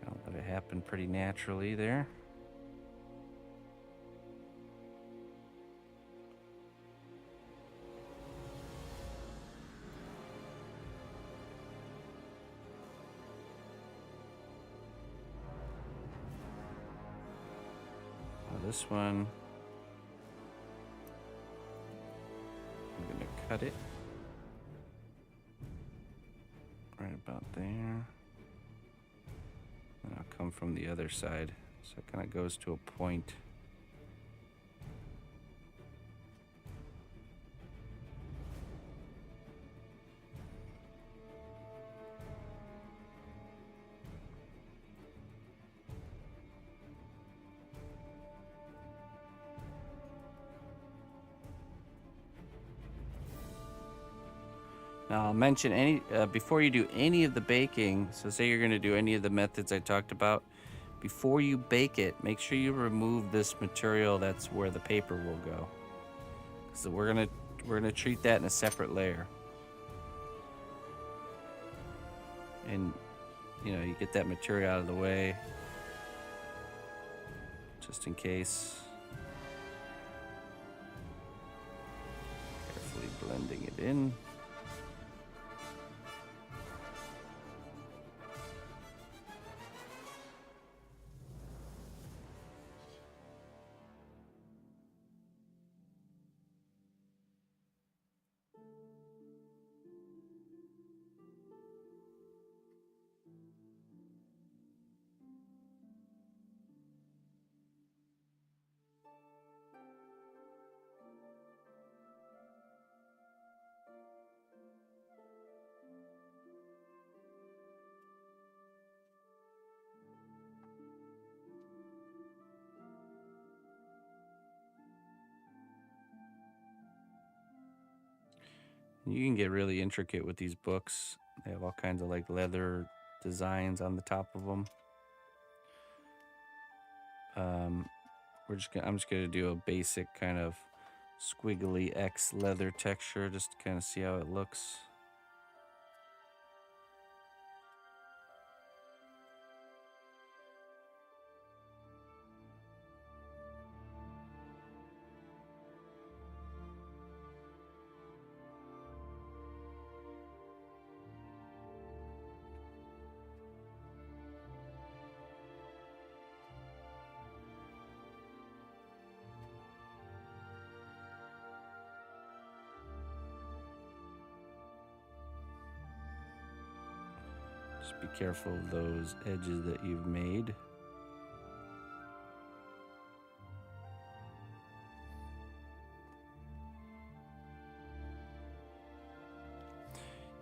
Kind of let it happen pretty naturally there. This one, I'm going to cut it right about there, and I'll come from the other side, so it kind of goes to a point. Now, I'll mention before you do any of the baking, so say you're going to do any of the methods I talked about, before you bake it, make sure you remove this material that's where the paper will go. So we're gonna treat that in a separate layer. And you know, you get that material out of the way just in case. Carefully blending it in. You can get really intricate with these books. They have all kinds of like leather designs on the top of them. I'm just gonna do a basic kind of squiggly X leather texture just to kind of see how it looks. Just be careful of those edges that you've made.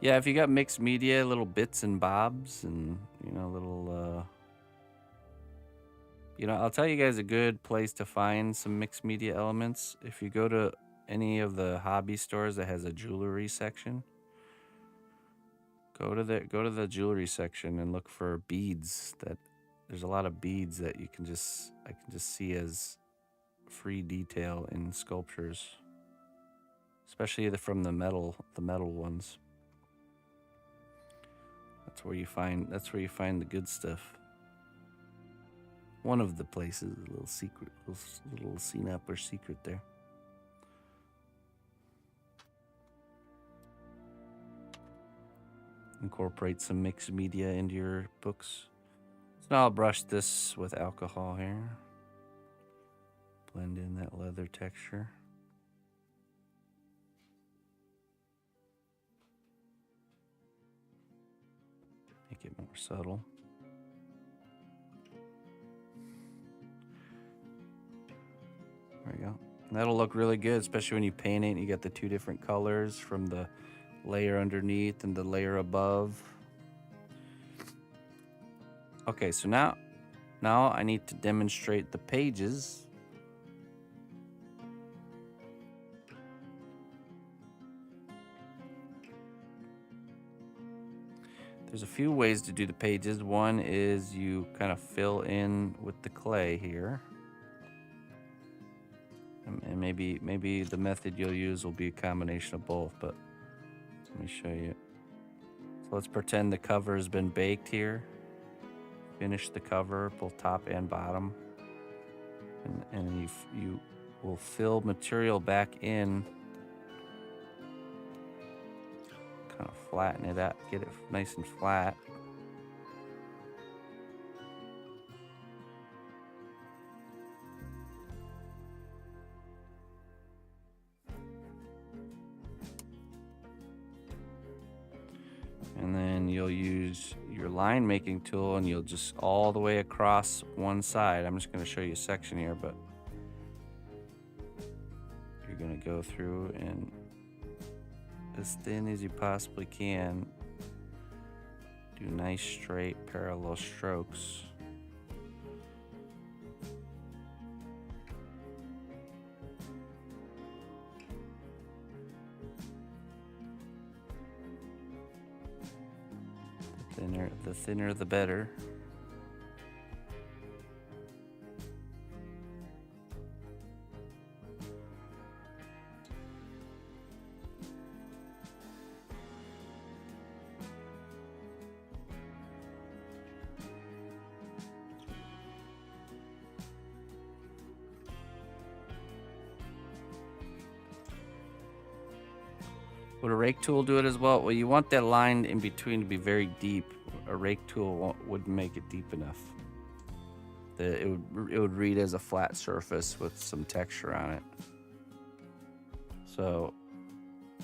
Yeah, if you got mixed media, little bits and bobs and, you know, little, you know, I'll tell you guys a good place to find some mixed media elements. If you go to any of the hobby stores that has a jewelry section, go to the jewelry section and look for beads. That there's a lot of beads that I can just see as free detail in sculptures, especially from the metal ones. That's where you find the good stuff. One of the places, a little secret, little cnotbusch secret there. Incorporate some mixed media into your books. So now I'll brush this with alcohol here. Blend in that leather texture. Make it more subtle. There we go. That'll look really good, especially when you paint it and you get the two different colors from the layer underneath and the layer above. Okay, so now I need to demonstrate the pages. There's a few ways to do the pages. One is you kind of fill in with the clay here. And maybe the method you'll use will be a combination of both, but let me show you. So let's pretend the cover has been baked here. Finish the cover, both top and bottom. And you will fill material back in. Kind of flatten it out, get it nice and flat. And then you'll use your line making tool and you'll just all the way across one side. I'm just going to show you a section here, but you're going to go through and as thin as you possibly can, do nice straight parallel strokes. The thinner the better. Would a rake tool do it as well? Well, you want that line in between to be very deep. A rake tool wouldn't make it deep enough. It would read as a flat surface with some texture on it. So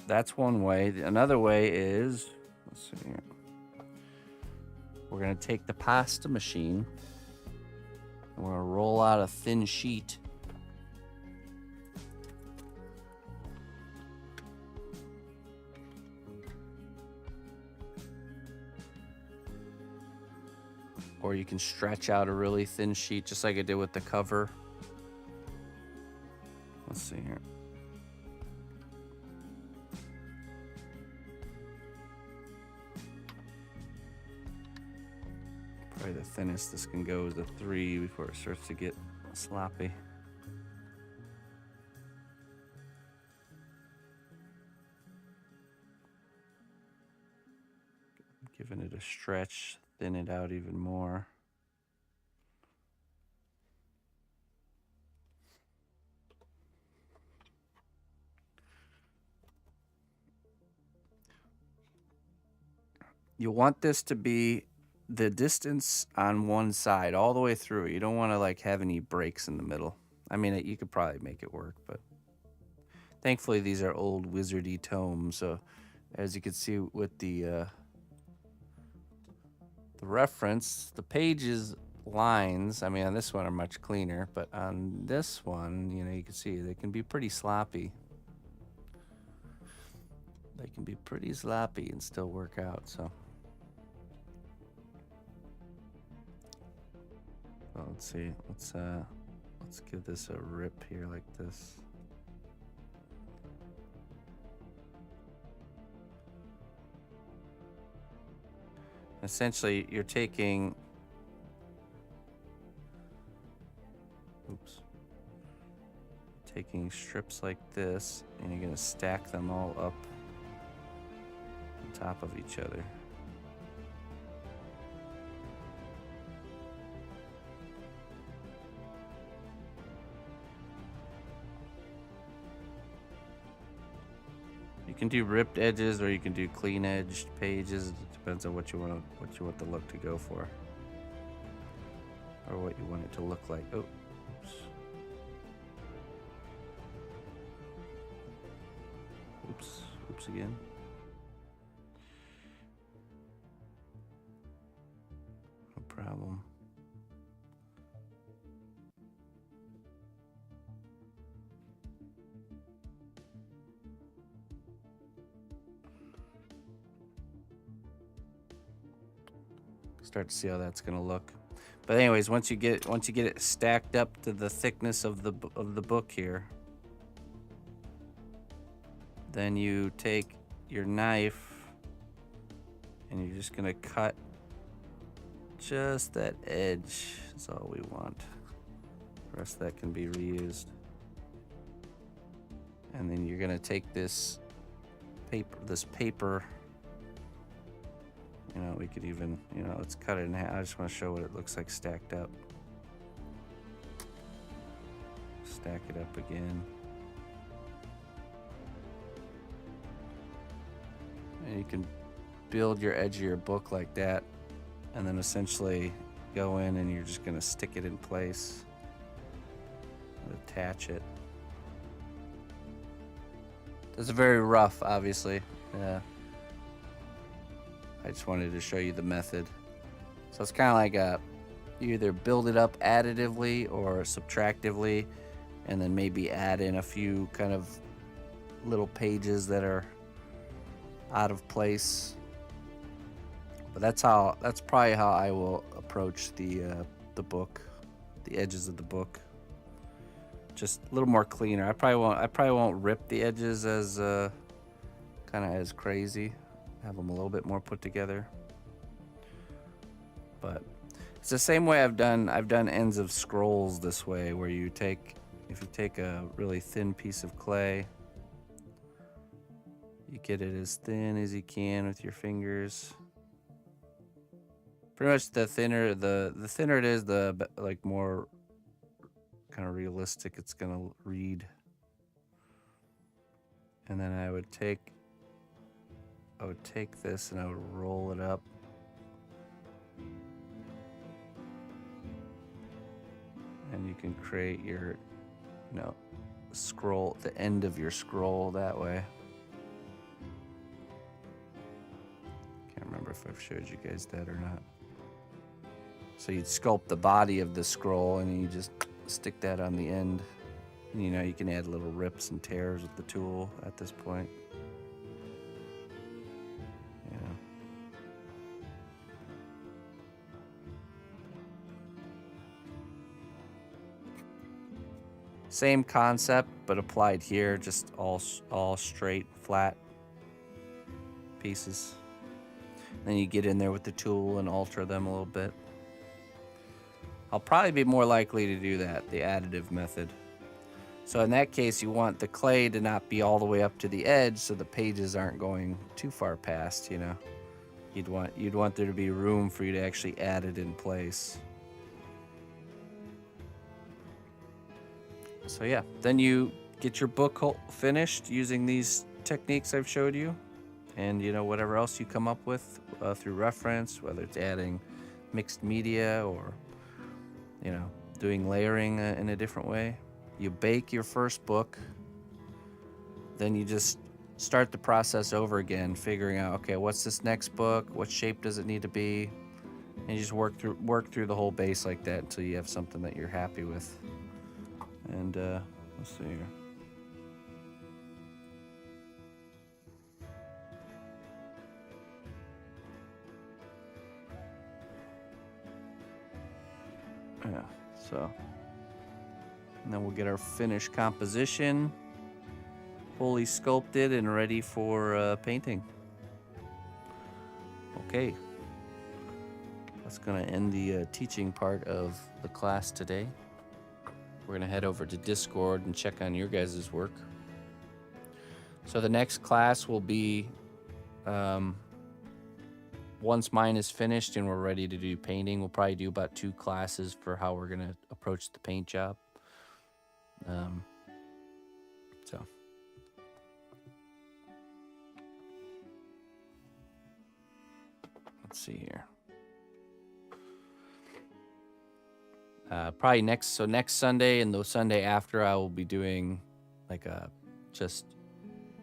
that's one way. Another way is, let's see here. We're gonna take the pasta machine and we're gonna roll out a thin sheet. Or you can stretch out a really thin sheet just like I did with the cover. Let's see here. Probably the thinnest this can go is a 3 before it starts to get sloppy. Giving it a stretch, thin it out even more. You want this to be the distance on one side all the way through. You don't want to like have any breaks in the middle. I mean, you could probably make it work, but thankfully these are old wizardy tomes. So as you can see with the reference, the pages lines, I mean, on this one are much cleaner, but on this one, you know, you can see they can be pretty sloppy. They can be pretty sloppy and still work out, so. Well, let's see. Let's give this a rip here like this. Essentially, you're taking, taking strips like this, and you're gonna stack them all up on top of each other. You can do ripped edges or you can do clean edged pages. It depends on what you want the look to go for, or what you want it to look like. Oh, oops. Oops again. No problem. Start to see how that's gonna look. But anyways, once you get it stacked up to the thickness of the book here, then you take your knife and you're just gonna cut just that edge. That's all we want. The rest of that can be reused. And then you're gonna take this paper. You know, we could even, you know, let's cut it in half. I just want to show what it looks like stacked up. Stack it up again. And you can build your edge of your book like that, and then essentially go in and you're just going to stick it in place. Attach it. This is very rough, obviously. Yeah. I just wanted to show you the method. So it's kind of like you either build it up additively or subtractively, and then maybe add in a few kind of little pages that are out of place. But that's probably how I will approach the book, the edges of the book. Just a little more cleaner. I probably won't rip the edges as kind of as crazy. Have them a little bit more put together. But it's the same way I've done ends of scrolls this way, where if you take a really thin piece of clay, you get it as thin as you can with your fingers. Pretty much the thinner it is, the like more kind of realistic it's gonna read. And then I would take I would take this and I would roll it up. And you can create your, scroll, the end of your scroll that way. Can't remember if I've showed you guys that or not. So you'd sculpt the body of the scroll and you just stick that on the end. And you can add little rips and tears with the tool at this point. Same concept, but applied here, just all straight, flat pieces. Then you get in there with the tool and alter them a little bit. I'll probably be more likely to do that, the additive method. So in that case, you want the clay to not be all the way up to the edge so the pages aren't going too far past, You'd want there to be room for you to actually add it in place. So yeah, then you get your book finished using these techniques I've showed you, and whatever else you come up with through reference, whether it's adding mixed media or doing layering in a different way. You bake your first book, then you just start the process over again, figuring out, okay, what's this next book? What shape does it need to be? And you just work through the whole base like that until you have something that you're happy with. And let's see here. Yeah, so and then we'll get our finished composition fully sculpted and ready for painting. Okay, that's gonna end the teaching part of the class today. We're gonna head over to Discord and check on your guys' work. So the next class will be once mine is finished and we're ready to do painting. We'll probably do about 2 classes for how we're gonna approach the paint job. So let's see here. Probably next Sunday and the Sunday after, I will be doing just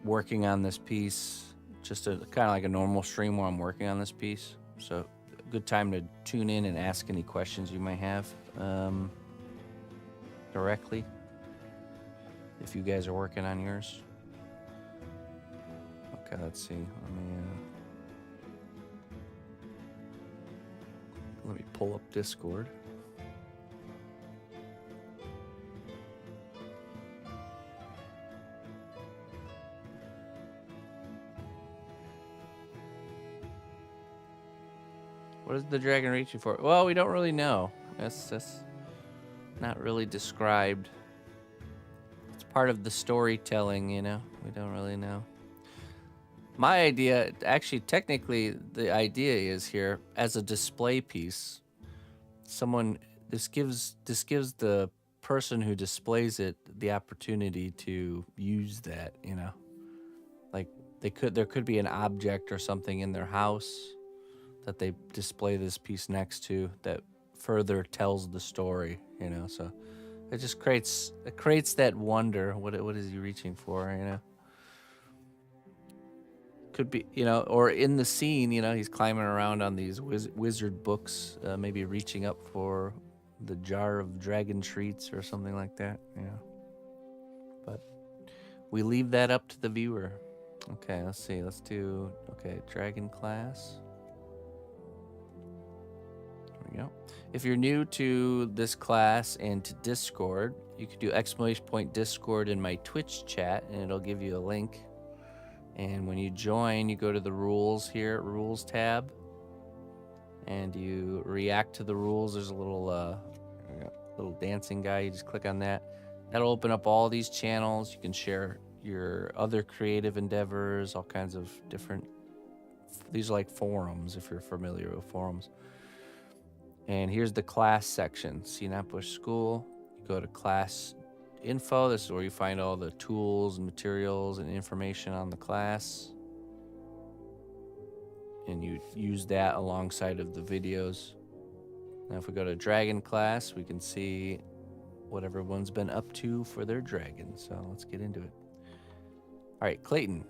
working on this piece, just kind of like a normal stream where I'm working on this piece. So a good time to tune in and ask any questions you might have directly if you guys are working on yours. Okay, let's see. Let me pull up Discord. What is the dragon reaching for? Well, we don't really know. That's not really described. It's part of the storytelling, we don't really know. My idea, actually, technically, the idea is here as a display piece. This gives the person who displays it the opportunity to use that, Like there could be an object or something in their house that they display this piece next to that further tells the story, So it just creates that wonder. What is he reaching for, Could be, or in the scene, he's climbing around on these wizard books, maybe reaching up for the jar of dragon treats or something like that, But we leave that up to the viewer. Okay, let's see. Let's do, dragon class. There we go. If you're new to this class and to Discord, you could do !Discord in my Twitch chat, and it'll give you a link. And when you join, you go to the rules here, rules tab, and you react to the rules. There's a little dancing guy. You just click on that. That'll open up all these channels. You can share your other creative endeavors, all kinds of different. These are like forums, if you're familiar with forums. And here's the class section, cnotbusch School. You go to class info. This is where you find all the tools and materials and information on the class. and you use that alongside of the videos. Now if we go to dragon class, we can see what everyone's been up to for their dragon. So let's get into it. All right, Clayton,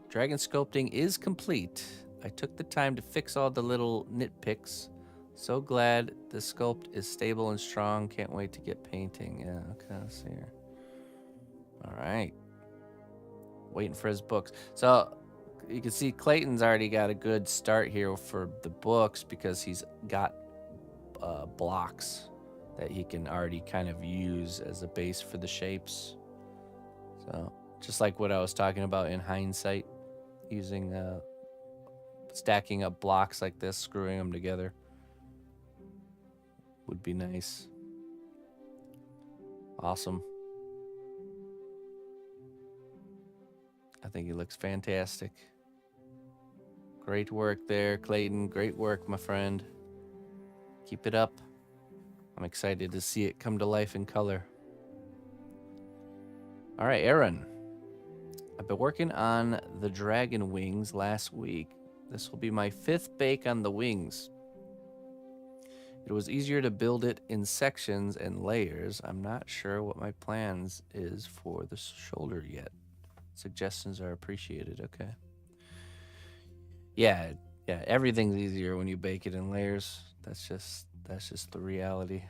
dragon sculpting is complete. I took the time to fix all the little nitpicks. So glad the sculpt is stable and strong. Can't wait to get painting. Yeah, okay, let's see here. All right. Waiting for his books. So you can see Clayton's already got a good start here for the books because he's got blocks that he can already kind of use as a base for the shapes. So just like what I was talking about in hindsight, using stacking up blocks like this, screwing them together would be nice. Awesome. I think he looks fantastic. Great work there, Clayton. Great work, my friend. Keep it up. I'm excited to see it come to life in color. All right, Aaron. I've been working on the dragon wings last week. This will be my 5th bake on the wings. It was easier to build it in sections and layers. I'm not sure what my plans is for the shoulder yet. Suggestions are appreciated. Okay. Yeah, everything's easier when you bake it in layers. That's just the reality.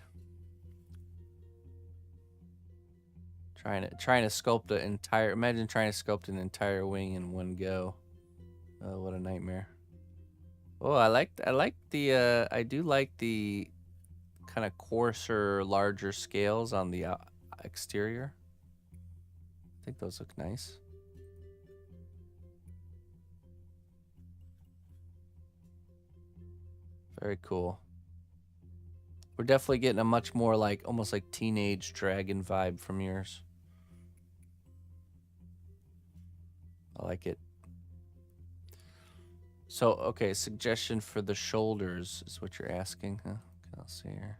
Trying to sculpt an entire, imagine trying to sculpt an entire wing in one go. Oh, what a nightmare. Oh, I do like the kind of coarser, larger scales on the exterior. I think those look nice. Very cool. We're definitely getting a much more like, almost like teenage dragon vibe from yours. I like it. So, okay, suggestion for the shoulders is what you're asking, huh? Okay, let's see here.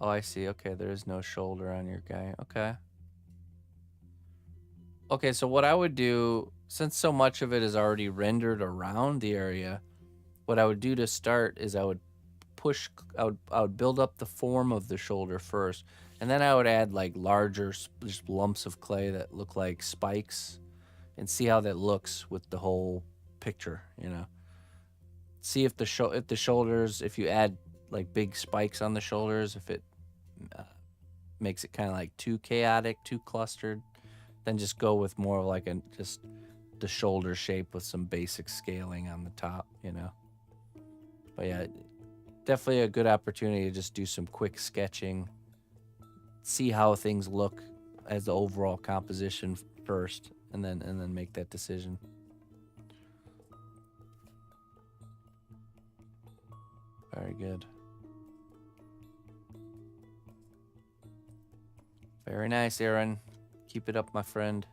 Oh, I see. Okay, there is no shoulder on your guy. Okay. Okay, so what I would do, since so much of it is already rendered around the area, what I would do to start is I would build up the form of the shoulder first, and then I would add like larger just lumps of clay that look like spikes, and see how that looks with the whole picture. You know, see if the shoulders, if you add like big spikes on the shoulders, if it makes it kind of like too chaotic, too clustered, then just go with more like just the shoulder shape with some basic scaling on the top. You know, but yeah. Definitely a good opportunity to just do some quick sketching, see how things look as the overall composition first, and then make that decision. Very good. Very nice, Aaron. Keep it up, my friend.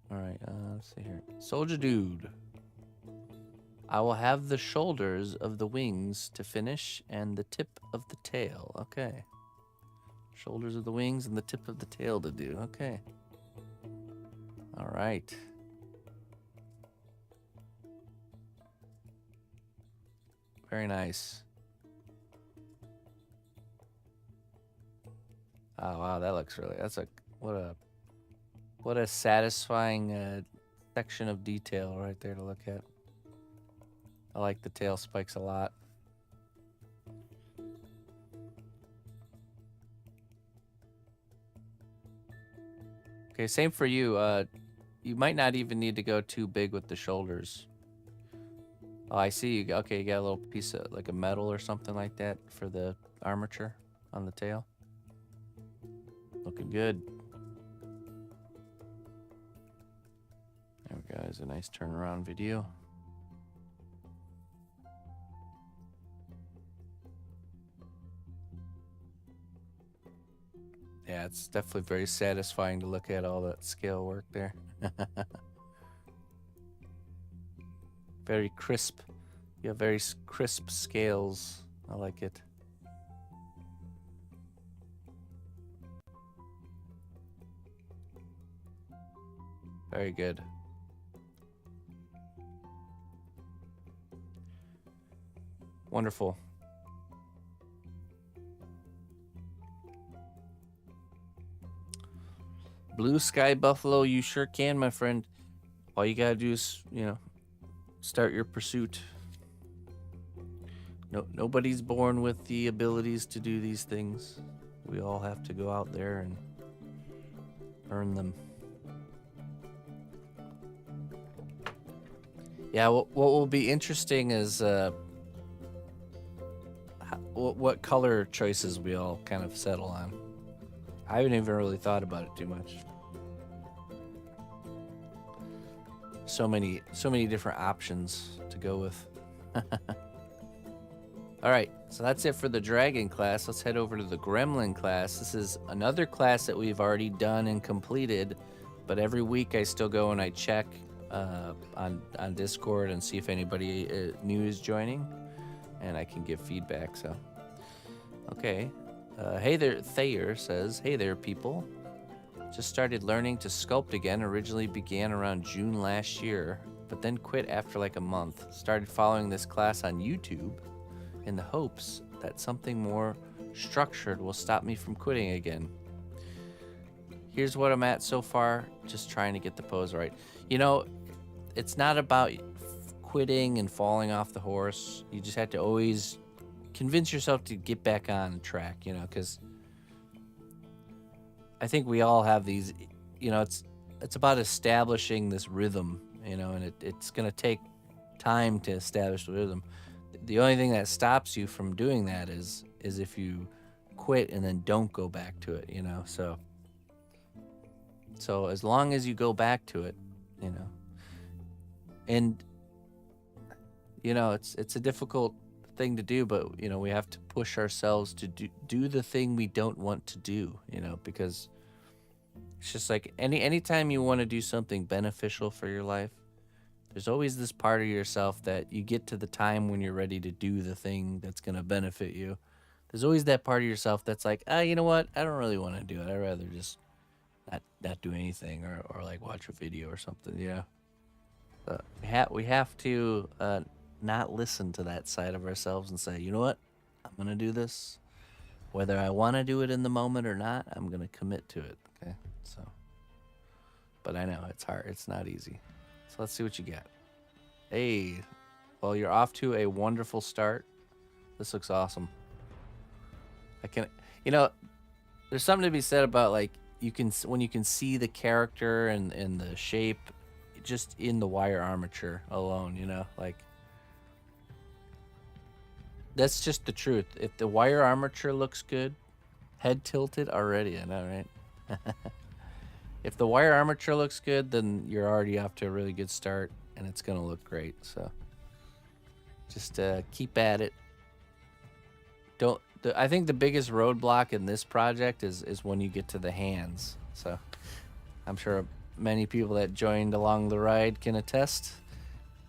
All right, let's see here. Soldier Dude. I will have the shoulders of the wings to finish and the tip of the tail. Okay. Shoulders of the wings and the tip of the tail to do. Okay. All right. Very nice. Oh, wow, that looks really, what a satisfying section of detail right there to look at. I like the tail spikes a lot. Okay, same for you. You might not even need to go too big with the shoulders. Oh, I see. Okay, you got a little piece of like a metal or something like that for the armature on the tail. Looking good. There we go. There's a nice turnaround video. Yeah, it's definitely very satisfying to look at all that scale work there. Very crisp. You have very crisp scales. I like it. Very good. Wonderful. Blue Sky Buffalo, you sure can, my friend. All you gotta do is, start your pursuit. No, nobody's born with the abilities to do these things. We all have to go out there and earn them. Yeah, what will be interesting is what color choices we all kind of settle on. I haven't even really thought about it too much. So many different options to go with. All right, so that's it for the dragon class. Let's head over to the gremlin class. This is another class that we've already done and completed, but every week I still go and I check on Discord and see if anybody new is joining, and I can give feedback. So, okay. Hey there, Thayer says, hey there, people. Just started learning to sculpt again. Originally began around June last year, but then quit after like a month. Started following this class on YouTube in the hopes that something more structured will stop me from quitting again. Here's what I'm at so far, just trying to get the pose right. It's not about quitting and falling off the horse. You just have to always convince yourself to get back on track, because I think we all have these, it's about establishing this rhythm, and it's going to take time to establish the rhythm. The only thing that stops you from doing that is if you quit and then don't go back to it, So as long as you go back to it, and, it's a difficult thing to do, but, we have to push ourselves to do the thing we don't want to do, because it's just like anytime you want to do something beneficial for your life, there's always this part of yourself that you get to the time when you're ready to do the thing that's going to benefit you. There's always that part of yourself that's like, you know what? I don't really want to do it. I'd rather just not do anything or like watch a video or something. Yeah. But we have to not listen to that side of ourselves and say, you know what? I'm going to do this. Whether I want to do it in the moment or not, I'm going to commit to it. Okay. So, but I know it's hard. It's not easy. So let's see what you got. Hey, well, you're off to a wonderful start. This looks awesome. There's something to be said about like when you can see the character and the shape just in the wire armature alone, like that's just the truth. If the wire armature looks good, head tilted already, I know, right? If the wire armature looks good, then you're already off to a really good start, and it's going to look great. So just keep at it. I think the biggest roadblock in this project is when you get to the hands. So I'm sure many people that joined along the ride can attest.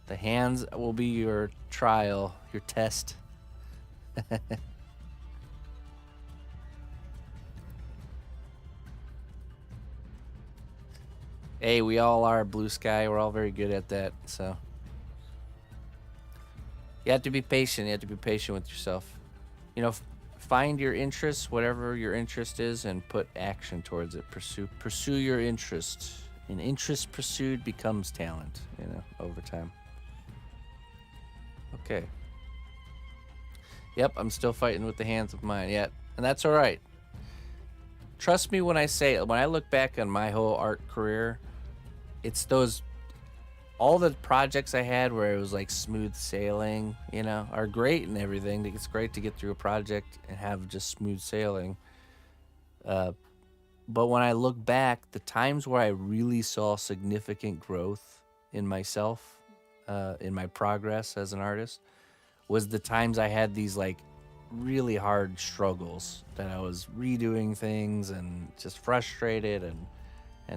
The hands will be your trial, your test. Hey, we all are, Blue Sky. We're all very good at that. So you have to be patient. You have to be patient with yourself. Find your interests, whatever your interest is, and put action towards it. Pursue your interest. And interest pursued becomes talent, over time. Okay. Yep, I'm still fighting with the hands of mine. Yeah, and that's all right. Trust me when I say, when I look back on my whole art career, it's all the projects I had where it was like smooth sailing, are great and everything. It's great to get through a project and have just smooth sailing. But when I look back, the times where I really saw significant growth in myself, in my progress as an artist, was the times I had these like really hard struggles that I was redoing things and just frustrated and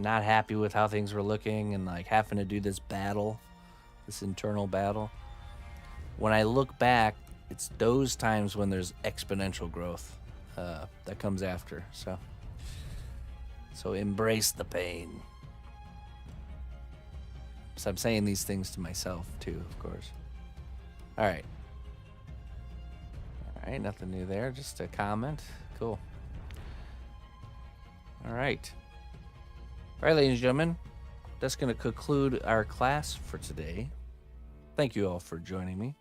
not happy with how things were looking and like having to do this internal battle. When I look back, it's those times when there's exponential growth that comes after. So embrace the pain. So I'm saying these things to myself too, of course. All right. right, nothing new there. Just a comment. Cool. All right. All right, ladies and gentlemen, that's going to conclude our class for today. Thank you all for joining me.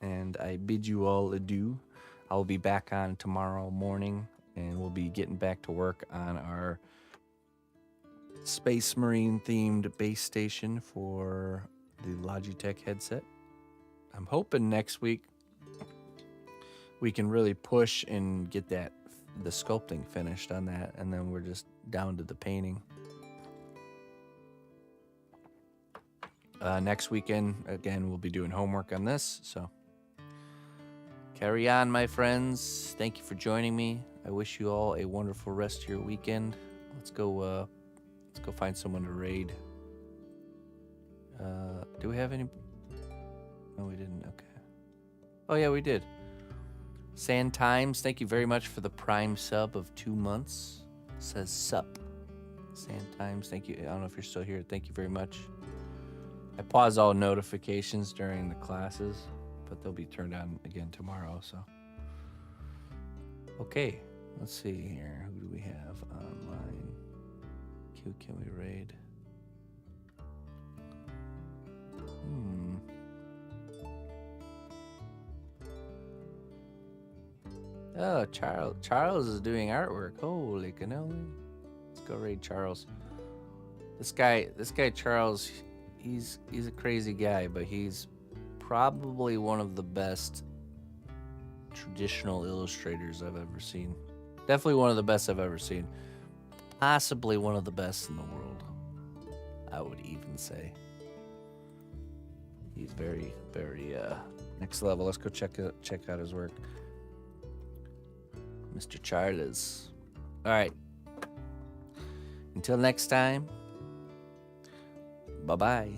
And I bid you all adieu. I'll be back on tomorrow morning, and we'll be getting back to work on our Space Marine themed base station for the Logitech headset. I'm hoping next week we can really push and get the sculpting finished on that, and then we're just down to the painting. Next weekend, again, we'll be doing homework on this, so carry on, my friends. Thank you for joining me. I wish you all a wonderful rest of your weekend. Let's go find someone to raid. Do we have any? No, we didn't. Okay. Oh yeah, we did. Sand Times, thank you very much for the Prime sub of 2 months. It says sup. Sand Times, thank you. I don't know if you're still here. Thank you very much. I pause all notifications during the classes, but they'll be turned on again tomorrow. So, okay, let's see here. Who do we have online? Who can we raid? Oh, Charles is doing artwork. Holy cannoli. Let's go raid Charles. This guy Charles, he's a crazy guy, but he's probably one of the best traditional illustrators I've ever seen. Definitely one of the best I've ever seen. Possibly one of the best in the world, I would even say. He's very, very next level. Let's go check out his work. Mr. Charles. All right. Until next time. Bye-bye.